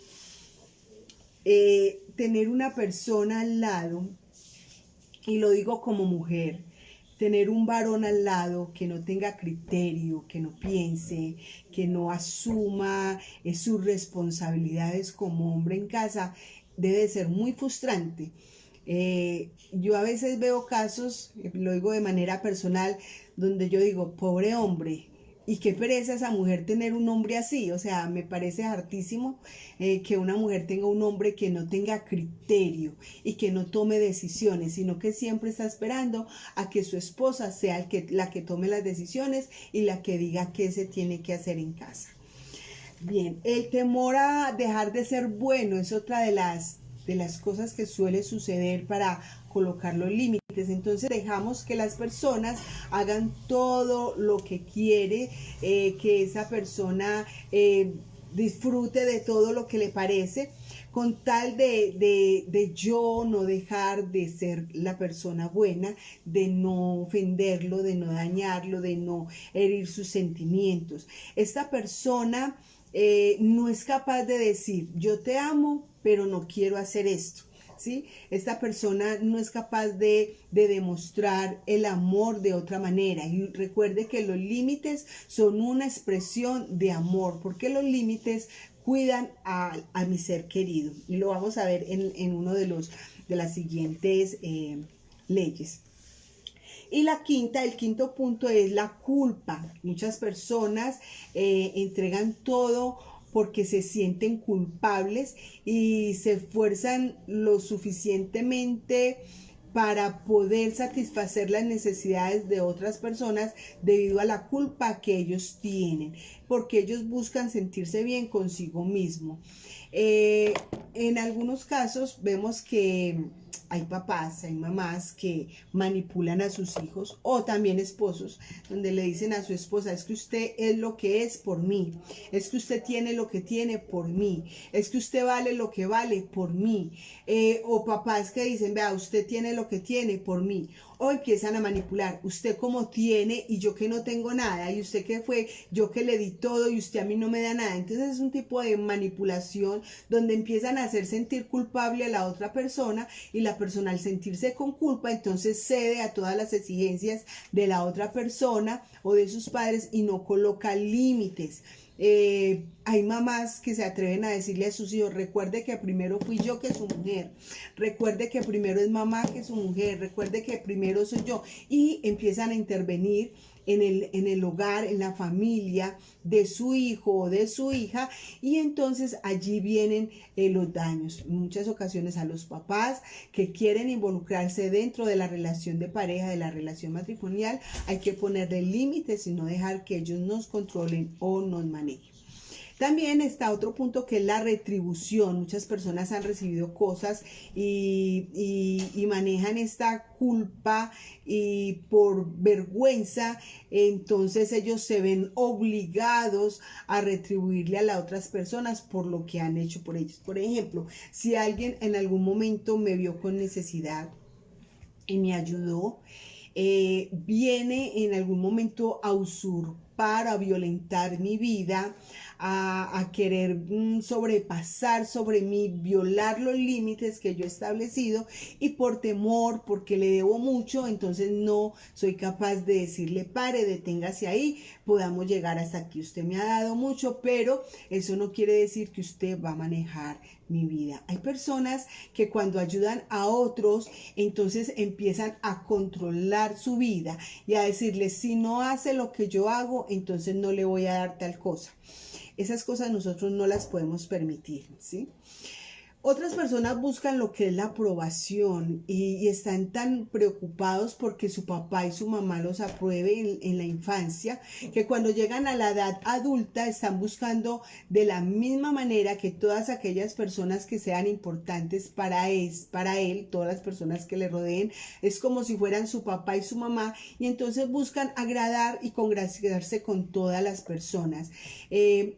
Speaker 1: Tener una persona al lado, y lo digo como mujer, tener un varón al lado que no tenga criterio, que no piense, que no asuma sus responsabilidades como hombre en casa, debe ser muy frustrante. Yo a veces veo casos, lo digo de manera personal, donde yo digo, pobre hombre, y qué pereza esa mujer tener un hombre así. O sea, me parece hartísimo que una mujer tenga un hombre que no tenga criterio y que no tome decisiones, sino que siempre está esperando a que su esposa sea la que tome las decisiones y la que diga qué se tiene que hacer en casa. Bien, el temor a dejar de ser bueno es otra de las cosas que suele suceder para colocar los límites. Entonces dejamos que las personas hagan todo lo que quiere, que esa persona disfrute de todo lo que le parece, con tal de yo no dejar de ser la persona buena, de no ofenderlo, de no dañarlo, de no herir sus sentimientos. Esta persona no es capaz de decir, yo te amo, pero no quiero hacer esto. ¿Sí? Esta persona no es capaz de demostrar el amor de otra manera. Y recuerde que los límites son una expresión de amor, porque los límites cuidan a mi ser querido. Y lo vamos a ver en uno de las siguientes leyes. Y el quinto punto es la culpa. Muchas personas entregan todo porque se sienten culpables y se esfuerzan lo suficientemente para poder satisfacer las necesidades de otras personas debido a la culpa que ellos tienen, porque ellos buscan sentirse bien consigo mismo. En algunos casos vemos que hay papás, hay mamás que manipulan a sus hijos o también esposos, donde le dicen a su esposa, es que usted es lo que es por mí, es que usted tiene lo que tiene por mí, es que usted vale lo que vale por mí, o papás que dicen, vea, usted tiene lo que tiene por mí, o empiezan a manipular, usted como tiene y yo que no tengo nada, y usted que fue, yo que le di todo y usted a mí no me da nada. Entonces es un tipo de manipulación donde empiezan a hacer sentir culpable a la otra persona, y la persona al sentirse con culpa entonces cede a todas las exigencias de la otra persona o de sus padres y no coloca límites. Hay mamás que se atreven a decirle a sus hijos, recuerde que primero fui yo que su mujer, recuerde que primero es mamá que su mujer, recuerde que primero soy yo, y empiezan a intervenir en el hogar, en la familia de su hijo o de su hija, y entonces allí vienen los daños. En muchas ocasiones a los papás que quieren involucrarse dentro de la relación de pareja, de la relación matrimonial, hay que ponerle límites y no dejar que ellos nos controlen o nos manejen. También está otro punto que es la retribución. Muchas personas han recibido cosas y manejan esta culpa y por vergüenza, entonces ellos se ven obligados a retribuirle a las otras personas por lo que han hecho por ellos. Por ejemplo, si alguien en algún momento me vio con necesidad y me ayudó, viene en algún momento a usurpar, a violentar mi vida, a querer sobrepasar sobre mí, violar los límites que yo he establecido, y por temor, porque le debo mucho, entonces no soy capaz de decirle pare, deténgase ahí, podamos llegar hasta aquí. Usted me ha dado mucho, pero eso no quiere decir que usted va a manejar mi vida. Hay personas que cuando ayudan a otros, entonces empiezan a controlar su vida y a decirle, si no hace lo que yo hago, entonces no le voy a dar tal cosa. Esas cosas nosotros no las podemos permitir, ¿sí? Otras personas buscan lo que es la aprobación y están tan preocupados porque su papá y su mamá los aprueben en la infancia, que cuando llegan a la edad adulta están buscando de la misma manera que todas aquellas personas que sean importantes para él, todas las personas que le rodeen, es como si fueran su papá y su mamá, y entonces buscan agradar y congraciarse con todas las personas,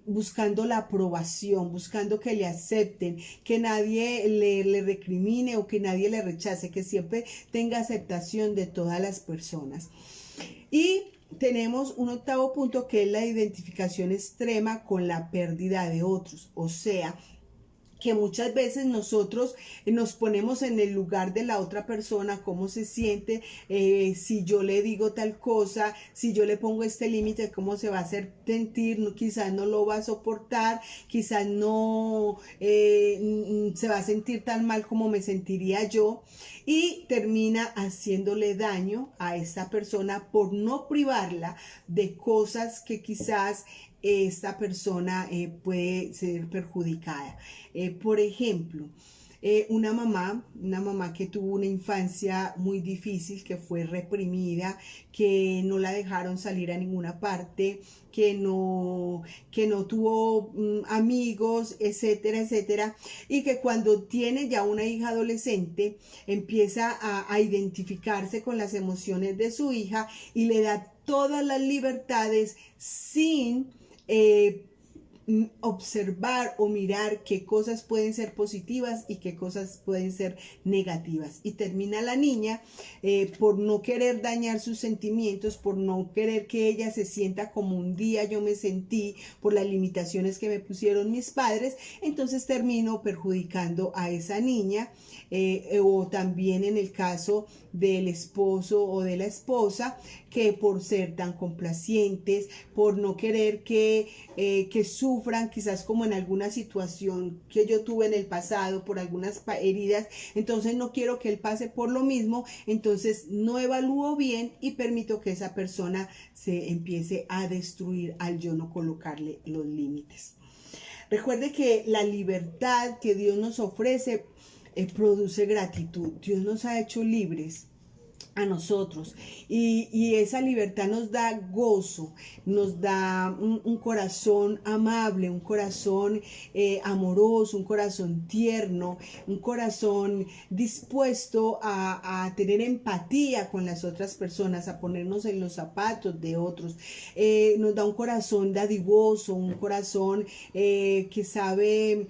Speaker 1: buscando la aprobación, buscando que le acepten, que nadie le recrimine o que nadie le rechace, que siempre tenga aceptación de todas las personas. Y tenemos un octavo punto que es la identificación extrema con la pérdida de otros, o sea, que muchas veces nosotros nos ponemos en el lugar de la otra persona, cómo se siente, si yo le digo tal cosa, si yo le pongo este límite, cómo se va a hacer sentir, quizás no lo va a soportar, quizás no se va a sentir tan mal como me sentiría yo, y termina haciéndole daño a esta persona por no privarla de cosas que quizás esta persona puede ser perjudicada. Por ejemplo, una mamá que tuvo una infancia muy difícil, que fue reprimida, que no la dejaron salir a ninguna parte, que no tuvo amigos, etcétera, etcétera, y que cuando tiene ya una hija adolescente empieza a identificarse con las emociones de su hija y le da todas las libertades sin observar o mirar qué cosas pueden ser positivas y qué cosas pueden ser negativas, y termina la niña por no querer dañar sus sentimientos, por no querer que ella se sienta como un día yo me sentí por las limitaciones que me pusieron mis padres, entonces termino perjudicando a esa niña, o también en el caso del esposo o de la esposa, que por ser tan complacientes, por no querer que sufran, quizás como en alguna situación que yo tuve en el pasado, por algunas heridas, entonces no quiero que él pase por lo mismo, entonces no evalúo bien y permito que esa persona se empiece a destruir al yo no colocarle los límites. Recuerde que la libertad que Dios nos ofrece produce gratitud. Dios nos ha hecho libres a nosotros, y esa libertad nos da gozo, nos da un corazón amable, un corazón amoroso, un corazón tierno, un corazón dispuesto a tener empatía con las otras personas, a ponernos en los zapatos de otros. Nos da un corazón dadivoso, un corazón que sabe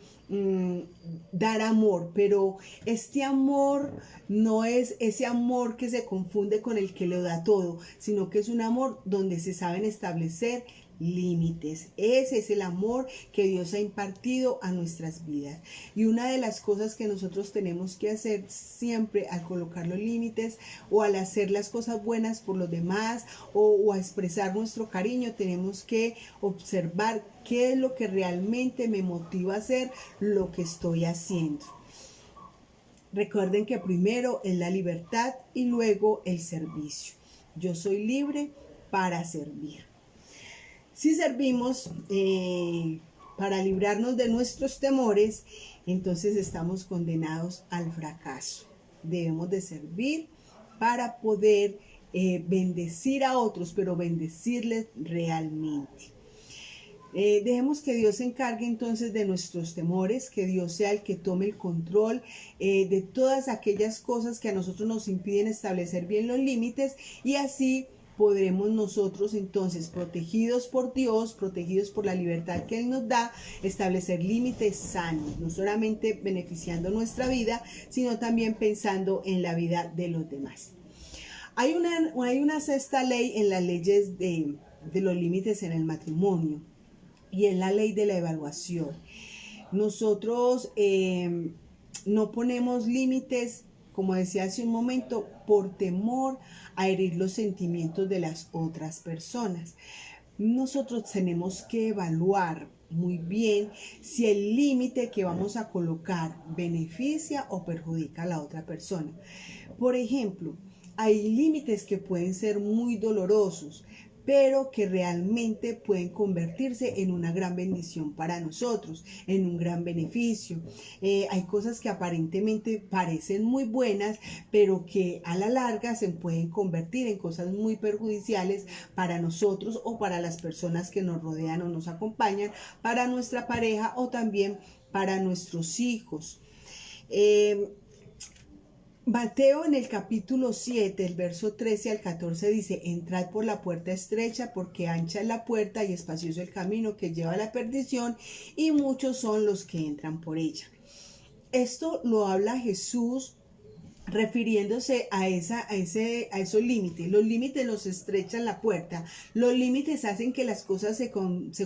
Speaker 1: dar amor, pero este amor no es ese amor que se confunde con el que lo da todo, sino que es un amor donde se saben establecer límites. Ese es el amor que Dios ha impartido a nuestras vidas. Y una de las cosas que nosotros tenemos que hacer siempre al colocar los límites o al hacer las cosas buenas por los demás o a expresar nuestro cariño, tenemos que observar qué es lo que realmente me motiva a hacer lo que estoy haciendo. Recuerden que primero es la libertad y luego el servicio. Yo soy libre para servir. Si servimos para librarnos de nuestros temores, entonces estamos condenados al fracaso. Debemos de servir para poder bendecir a otros, pero bendecirles realmente. Dejemos que Dios se encargue entonces de nuestros temores, que Dios sea el que tome el control de todas aquellas cosas que a nosotros nos impiden establecer bien los límites, y así podremos nosotros entonces, protegidos por Dios, protegidos por la libertad que Él nos da, establecer límites sanos, no solamente beneficiando nuestra vida, sino también pensando en la vida de los demás. Hay una sexta ley en las leyes de los límites en el matrimonio, y es la ley de la evaluación. Nosotros no ponemos límites, como decía hace un momento, por temor a herir los sentimientos de las otras personas. Nosotros tenemos que evaluar muy bien si el límite que vamos a colocar beneficia o perjudica a la otra persona. Por ejemplo, hay límites que pueden ser muy dolorosos, pero que realmente pueden convertirse en una gran bendición para nosotros, en un gran beneficio. Hay cosas que aparentemente parecen muy buenas, pero que a la larga se pueden convertir en cosas muy perjudiciales para nosotros o para las personas que nos rodean o nos acompañan, para nuestra pareja o también para nuestros hijos. Mateo en el capítulo 7, el verso 13 al 14 dice: entrad por la puerta estrecha, porque ancha es la puerta y espacioso el camino que lleva a la perdición, y muchos son los que entran por ella. Esto lo habla Jesús refiriéndose a esos límites. Los límites nos estrechan la puerta. Los límites hacen que las cosas se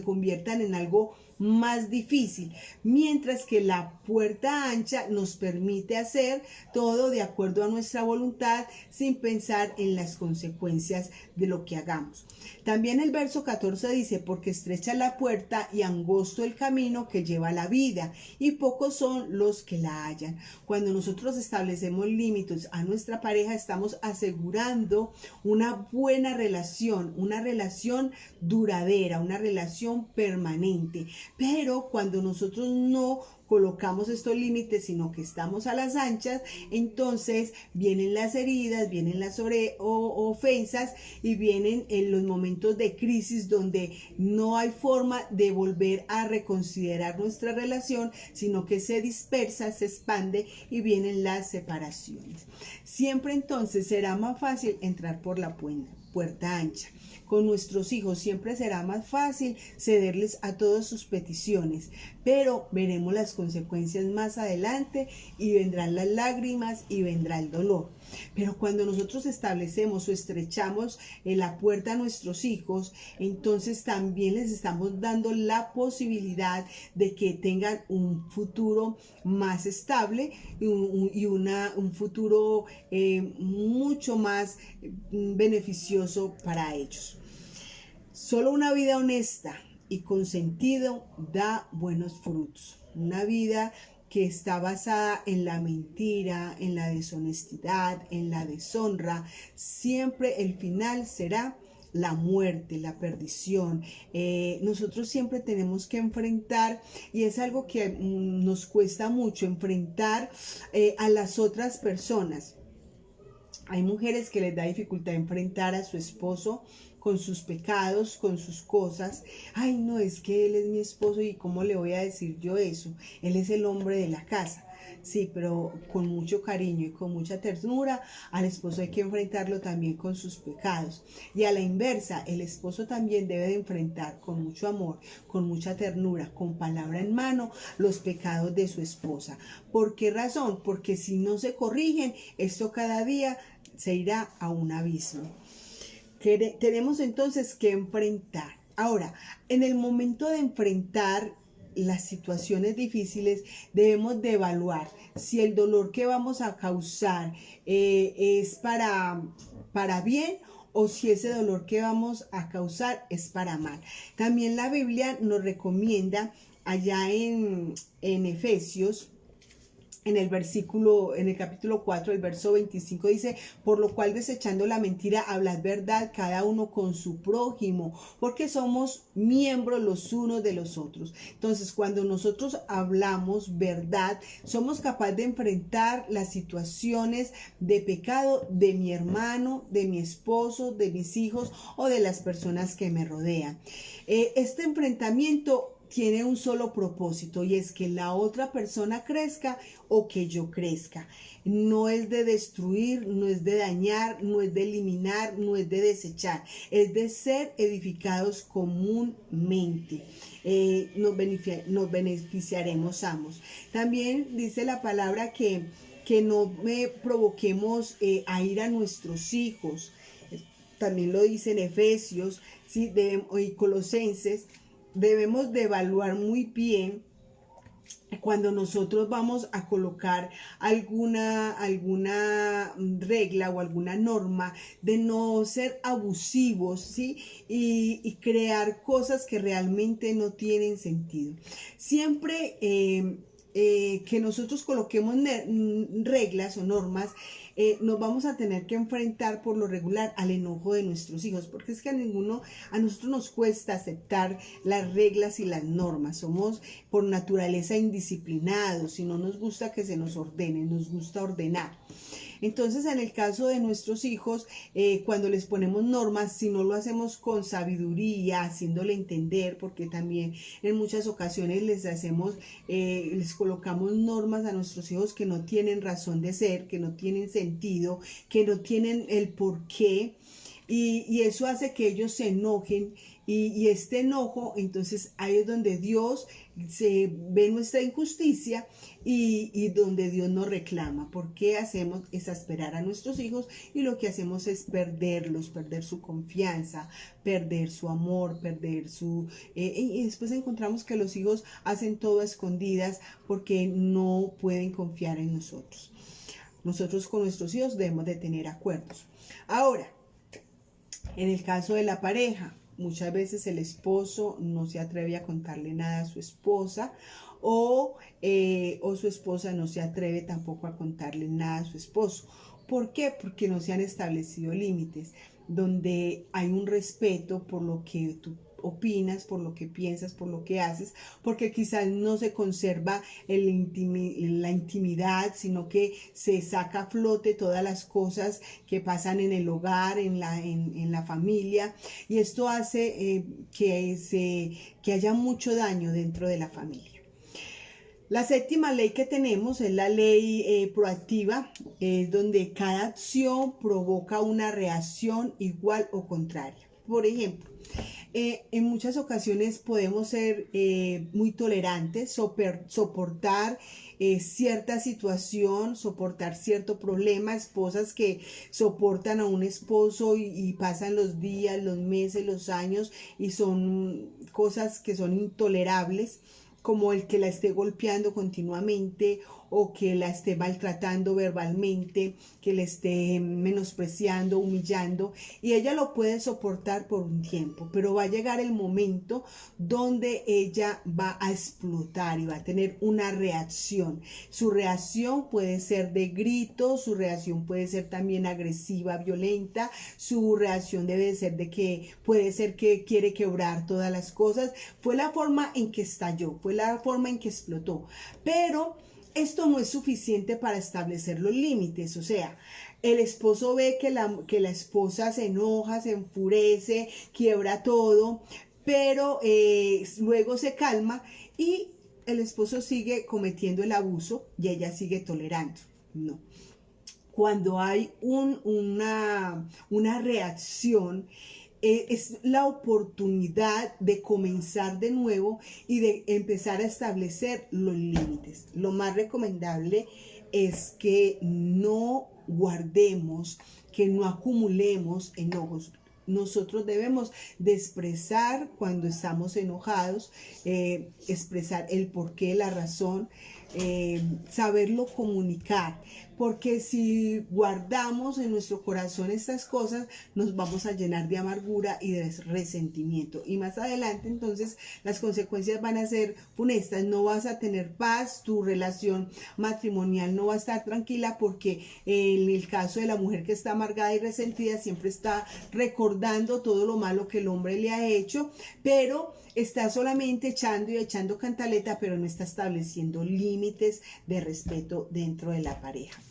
Speaker 1: conviertan en algo más difícil, mientras que la puerta ancha nos permite hacer todo de acuerdo a nuestra voluntad, sin pensar en las consecuencias de lo que hagamos. También el verso 14 dice: porque estrecha la puerta y angosto el camino que lleva a la vida, y pocos son los que la hallan. Cuando nosotros establecemos límites a nuestra pareja, estamos asegurando una buena relación, una relación duradera, una relación permanente. Pero cuando nosotros no colocamos estos límites, sino que estamos a las anchas, entonces vienen las heridas, vienen las ofensas, y vienen en los momentos de crisis donde no hay forma de volver a reconsiderar nuestra relación, sino que se dispersa, se expande, y vienen las separaciones. Siempre entonces será más fácil entrar por la puerta ancha. Con nuestros hijos siempre será más fácil cederles a todas sus peticiones, pero veremos las consecuencias más adelante, y vendrán las lágrimas y vendrá el dolor. Pero cuando nosotros establecemos o estrechamos la puerta a nuestros hijos, entonces también les estamos dando la posibilidad de que tengan un futuro más estable y un futuro mucho más beneficioso para ellos. Solo una vida honesta y con sentido da buenos frutos. Una vida que está basada en la mentira, en la deshonestidad, en la deshonra, siempre el final será la muerte, la perdición. Nosotros siempre tenemos que enfrentar, y es algo que nos cuesta mucho, enfrentar a las otras personas. Hay mujeres que les da dificultad enfrentar a su esposo con sus pecados, con sus cosas. Ay, no, es que él es mi esposo y ¿cómo le voy a decir yo eso? Él es el hombre de la casa. Sí, pero con mucho cariño y con mucha ternura, al esposo hay que enfrentarlo también con sus pecados. Y a la inversa, el esposo también debe de enfrentar con mucho amor, con mucha ternura, con palabra en mano, los pecados de su esposa. ¿Por qué razón? Porque si no se corrigen, esto cada día se irá a un abismo. Tenemos entonces que enfrentar. Ahora, en el momento de enfrentar las situaciones difíciles, debemos de evaluar si el dolor que vamos a causar es para bien o si ese dolor que vamos a causar es para mal. También la Biblia nos recomienda allá en Efesios, en el capítulo 4, el verso 25 dice, por lo cual desechando la mentira, hablad verdad cada uno con su prójimo, porque somos miembros los unos de los otros. Entonces, cuando nosotros hablamos verdad, somos capaces de enfrentar las situaciones de pecado de mi hermano, de mi esposo, de mis hijos o de las personas que me rodean. Este enfrentamiento tiene un solo propósito y es que la otra persona crezca o que yo crezca. No es de destruir, no es de dañar, no es de eliminar, no es de desechar, es de ser edificados comúnmente. Nos beneficiaremos ambos. También dice la palabra que no provoquemos a ir a nuestros hijos. También lo dice en Efesios, ¿sí? Y Colosenses. Debemos de evaluar muy bien cuando nosotros vamos a colocar alguna regla o alguna norma de no ser abusivos, ¿sí? Y crear cosas que realmente no tienen sentido. Siempre que nosotros coloquemos reglas o normas, nos vamos a tener que enfrentar por lo regular al enojo de nuestros hijos, porque es que a nosotros nos cuesta aceptar las reglas y las normas. Somos por naturaleza indisciplinados y no nos gusta que se nos ordene, nos gusta ordenar. Entonces, en el caso de nuestros hijos, cuando les ponemos normas, si no lo hacemos con sabiduría, haciéndole entender, porque también en muchas ocasiones les colocamos normas a nuestros hijos que no tienen razón de ser, que no tienen sentido, que no tienen el porqué. Y eso hace que ellos se enojen y este enojo, entonces ahí es donde Dios se ve nuestra injusticia y donde Dios nos reclama. ¿Por qué hacemos exasperar a nuestros hijos? Y lo que hacemos es perderlos, perder su confianza, perder su amor, perder y después encontramos que los hijos hacen todo a escondidas porque no pueden confiar en nosotros. Nosotros con nuestros hijos debemos de tener acuerdos. Ahora, en el caso de la pareja, muchas veces el esposo no se atreve a contarle nada a su esposa o su esposa no se atreve tampoco a contarle nada a su esposo. ¿Por qué? Porque no se han establecido límites, donde hay un respeto por lo que tú opinas, por lo que piensas, por lo que haces, porque quizás no se conserva la intimidad, sino que se saca a flote todas las cosas que pasan en el hogar, en la familia, y esto hace que haya mucho daño dentro de la familia. La séptima ley que tenemos es la ley proactiva, es donde cada acción provoca una reacción igual o contraria. Por ejemplo, en muchas ocasiones podemos ser muy tolerantes, soportar cierta situación, soportar cierto problema, esposas que soportan a un esposo y pasan los días, los meses, los años y son cosas que son intolerables, como el que la esté golpeando continuamente o que la esté maltratando verbalmente, que le esté menospreciando, humillando, y ella lo puede soportar por un tiempo, pero va a llegar el momento donde ella va a explotar y va a tener una reacción. Su reacción puede ser de grito, su reacción puede ser también agresiva, violenta, su reacción debe ser puede ser que quiere quebrar todas las cosas. Fue la forma en que estalló, fue la forma en que explotó, pero esto no es suficiente para establecer los límites, o sea, el esposo ve que la esposa se enoja, se enfurece, quiebra todo, pero luego se calma y el esposo sigue cometiendo el abuso y ella sigue tolerando. No. Cuando hay una reacción, es la oportunidad de comenzar de nuevo y de empezar a establecer los límites. Lo más recomendable es que no guardemos, que no acumulemos enojos. Nosotros debemos de expresar cuando estamos enojados, expresar el porqué, la razón, saberlo comunicar, porque si guardamos en nuestro corazón estas cosas, nos vamos a llenar de amargura y de resentimiento, y más adelante entonces las consecuencias van a ser funestas. No vas a tener paz, tu relación matrimonial no va a estar tranquila, porque en el caso de la mujer que está amargada y resentida, siempre está recordando todo lo malo que el hombre le ha hecho, pero está solamente echando y echando cantaleta, pero no está estableciendo límites de respeto dentro de la pareja.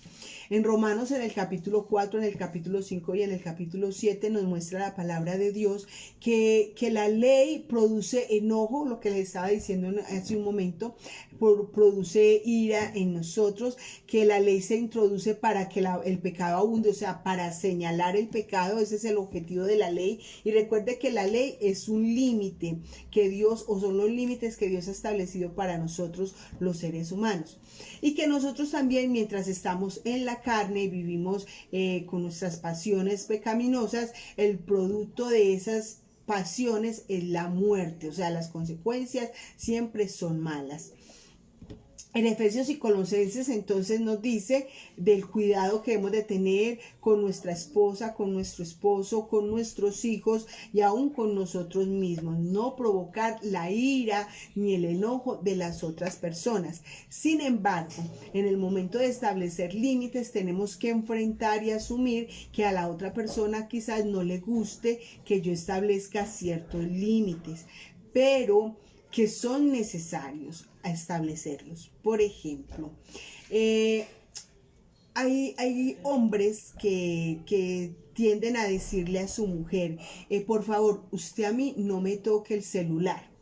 Speaker 1: En Romanos, en el capítulo 4, en el capítulo 5 y en el capítulo 7 nos muestra la palabra de Dios que la ley produce enojo, lo que les estaba diciendo hace un momento, produce ira en nosotros, que la ley se introduce para que el pecado abunde, o sea, para señalar el pecado. Ese es el objetivo de la ley. Y recuerde que la ley es un límite que Dios, o son los límites que Dios ha establecido para nosotros los seres humanos. Y que nosotros también, mientras estamos en la carne y vivimos con nuestras pasiones pecaminosas, el producto de esas pasiones es la muerte, o sea, las consecuencias siempre son malas. En Efesios y Colosenses entonces nos dice del cuidado que hemos de tener con nuestra esposa, con nuestro esposo, con nuestros hijos y aún con nosotros mismos. No provocar la ira ni el enojo de las otras personas. Sin embargo, en el momento de establecer límites, tenemos que enfrentar y asumir que a la otra persona quizás no le guste que yo establezca ciertos límites, pero que son necesarios a establecerlos. Por ejemplo, hay hombres que tienden a decirle a su mujer, por favor, usted a mí no me toque el celular.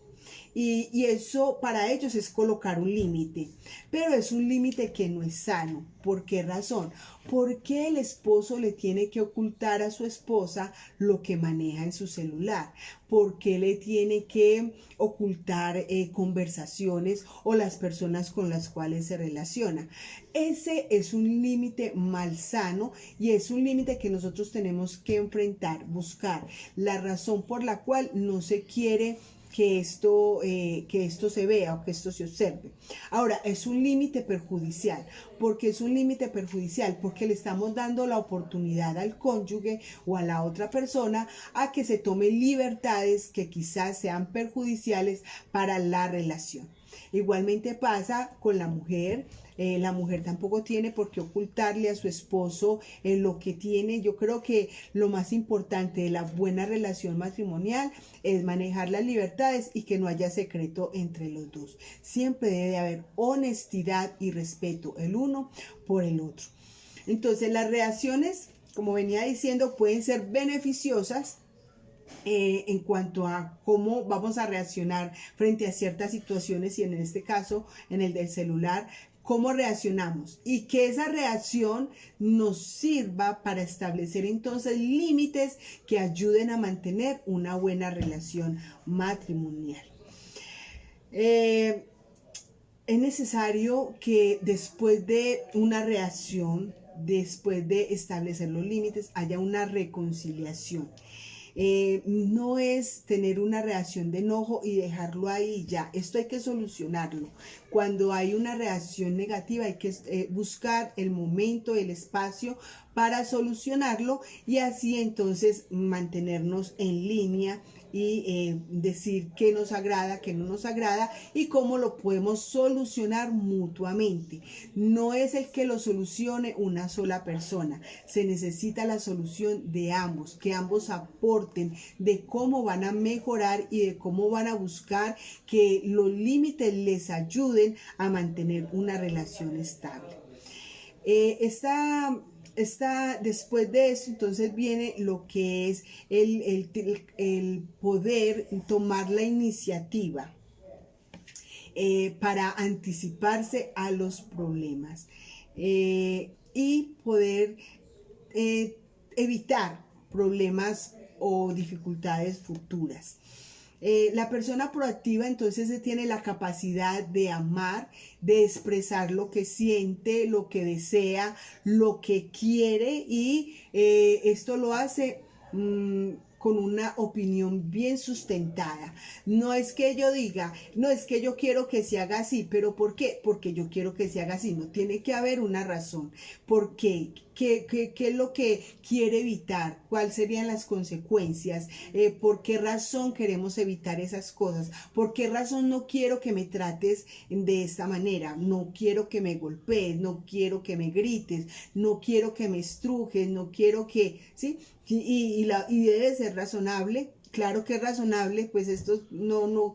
Speaker 1: Y eso para ellos es colocar un límite, pero es un límite que no es sano. ¿Por qué razón? Porque el esposo le tiene que ocultar a su esposa lo que maneja en su celular. ¿Por qué le tiene que ocultar conversaciones o las personas con las cuales se relaciona? Ese es un límite malsano y es un límite que nosotros tenemos que enfrentar, buscar la razón por la cual no se quiere que esto se vea o que esto se observe. Ahora, es un límite perjudicial. ¿Por qué es un límite perjudicial? Porque le estamos dando la oportunidad al cónyuge o a la otra persona a que se tome libertades que quizás sean perjudiciales para la relación. Igualmente pasa con la mujer. La mujer tampoco tiene por qué ocultarle a su esposo lo que tiene. Yo creo que lo más importante de la buena relación matrimonial es manejar las libertades y que no haya secreto entre los dos. Siempre debe haber honestidad y respeto el uno por el otro. Entonces, las reacciones, como venía diciendo, pueden ser beneficiosas en cuanto a cómo vamos a reaccionar frente a ciertas situaciones, y en este caso, en el del celular, cómo reaccionamos, y que esa reacción nos sirva para establecer entonces límites que ayuden a mantener una buena relación matrimonial. Es necesario que después de una reacción, después de establecer los límites, haya una reconciliación. No es tener una reacción de enojo y dejarlo ahí ya. Esto hay que solucionarlo. Cuando hay una reacción negativa hay que buscar el momento, el espacio para solucionarlo, y así entonces mantenernos en línea y decir qué nos agrada, qué no nos agrada y cómo lo podemos solucionar mutuamente. No es el que lo solucione una sola persona, se necesita la solución de ambos, que ambos aporten de cómo van a mejorar y de cómo van a buscar que los límites les ayuden a mantener una relación estable. Después de eso, entonces viene lo que es el poder tomar la iniciativa para anticiparse a los problemas y poder evitar problemas o dificultades futuras. La persona proactiva entonces tiene la capacidad de amar, de expresar lo que siente, lo que desea, lo que quiere y esto lo hace con una opinión bien sustentada. No es que yo diga, no es que yo quiero que se haga así, pero ¿por qué? Porque yo quiero que se haga así. No tiene que haber una razón. ¿Por qué? ¿Qué es lo que quiere evitar? ¿Cuáles serían las consecuencias? ¿Por qué razón queremos evitar esas cosas? ¿Por qué razón no quiero que me trates de esta manera? No quiero que me golpees, no quiero que me grites, no quiero que me estrujes, no quiero que, ¿sí? Y debe ser razonable. Claro que es razonable, pues esto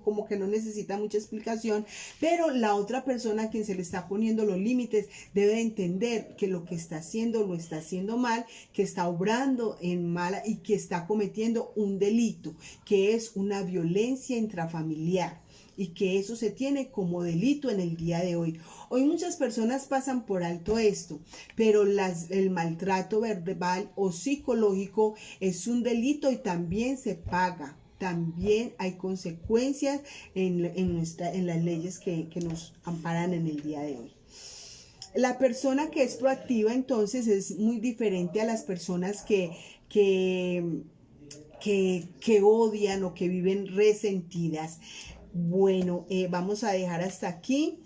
Speaker 1: como que no necesita mucha explicación, pero la otra persona a quien se le está poniendo los límites debe entender que lo que está haciendo lo está haciendo mal, que está obrando en mala y que está cometiendo un delito, que es una violencia intrafamiliar. Y que eso se tiene como delito en el día de hoy. Hoy muchas personas pasan por alto esto, pero el maltrato verbal o psicológico es un delito y también se paga. También hay consecuencias en las leyes que nos amparan en el día de hoy. La persona que es proactiva entonces es muy diferente a las personas que odian o que viven resentidas. Bueno, vamos a dejar hasta aquí.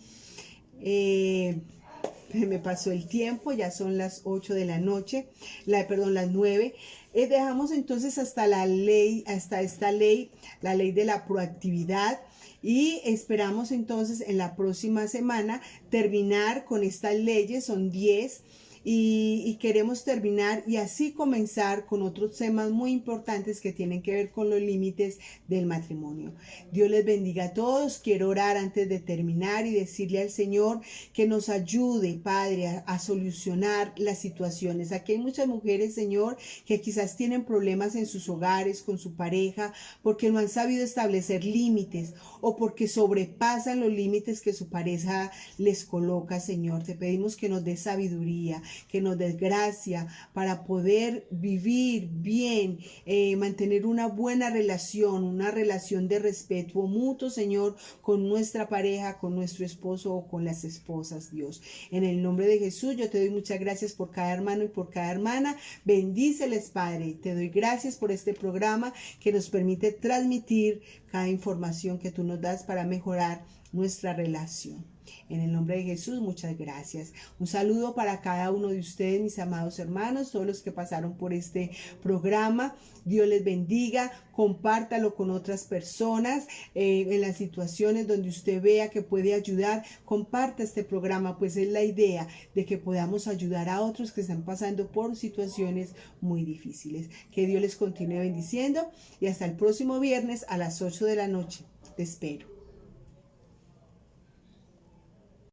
Speaker 1: Me pasó el tiempo, ya son las 8 de la noche, las 9. Dejamos entonces hasta esta ley, la ley de la proactividad. Y esperamos entonces en la próxima semana terminar con estas leyes, son 10. Y queremos terminar y así comenzar con otros temas muy importantes que tienen que ver con los límites del matrimonio. Dios les bendiga a todos. Quiero orar antes de terminar y decirle al Señor que nos ayude, Padre, a solucionar las situaciones. Aquí hay muchas mujeres, Señor, que quizás tienen problemas en sus hogares, con su pareja, porque no han sabido establecer límites o porque sobrepasan los límites que su pareja les coloca, Señor. Te pedimos que nos dé sabiduría, que nos des gracia para poder vivir bien, mantener una buena relación, una relación de respeto mutuo, Señor, con nuestra pareja, con nuestro esposo o con las esposas, Dios. En el nombre de Jesús, yo te doy muchas gracias por cada hermano y por cada hermana. Bendíceles, Padre. Te doy gracias por este programa que nos permite transmitir cada información que tú nos das para mejorar nuestra relación. En el nombre de Jesús, muchas gracias. Un saludo para cada uno de ustedes, mis amados hermanos, todos los que pasaron por este programa. Dios les bendiga, compártalo con otras personas en las situaciones donde usted vea que puede ayudar. Comparta este programa, pues es la idea de que podamos ayudar a otros que están pasando por situaciones muy difíciles. Que Dios les continúe bendiciendo y hasta el próximo viernes a las 8 de la noche. Te espero.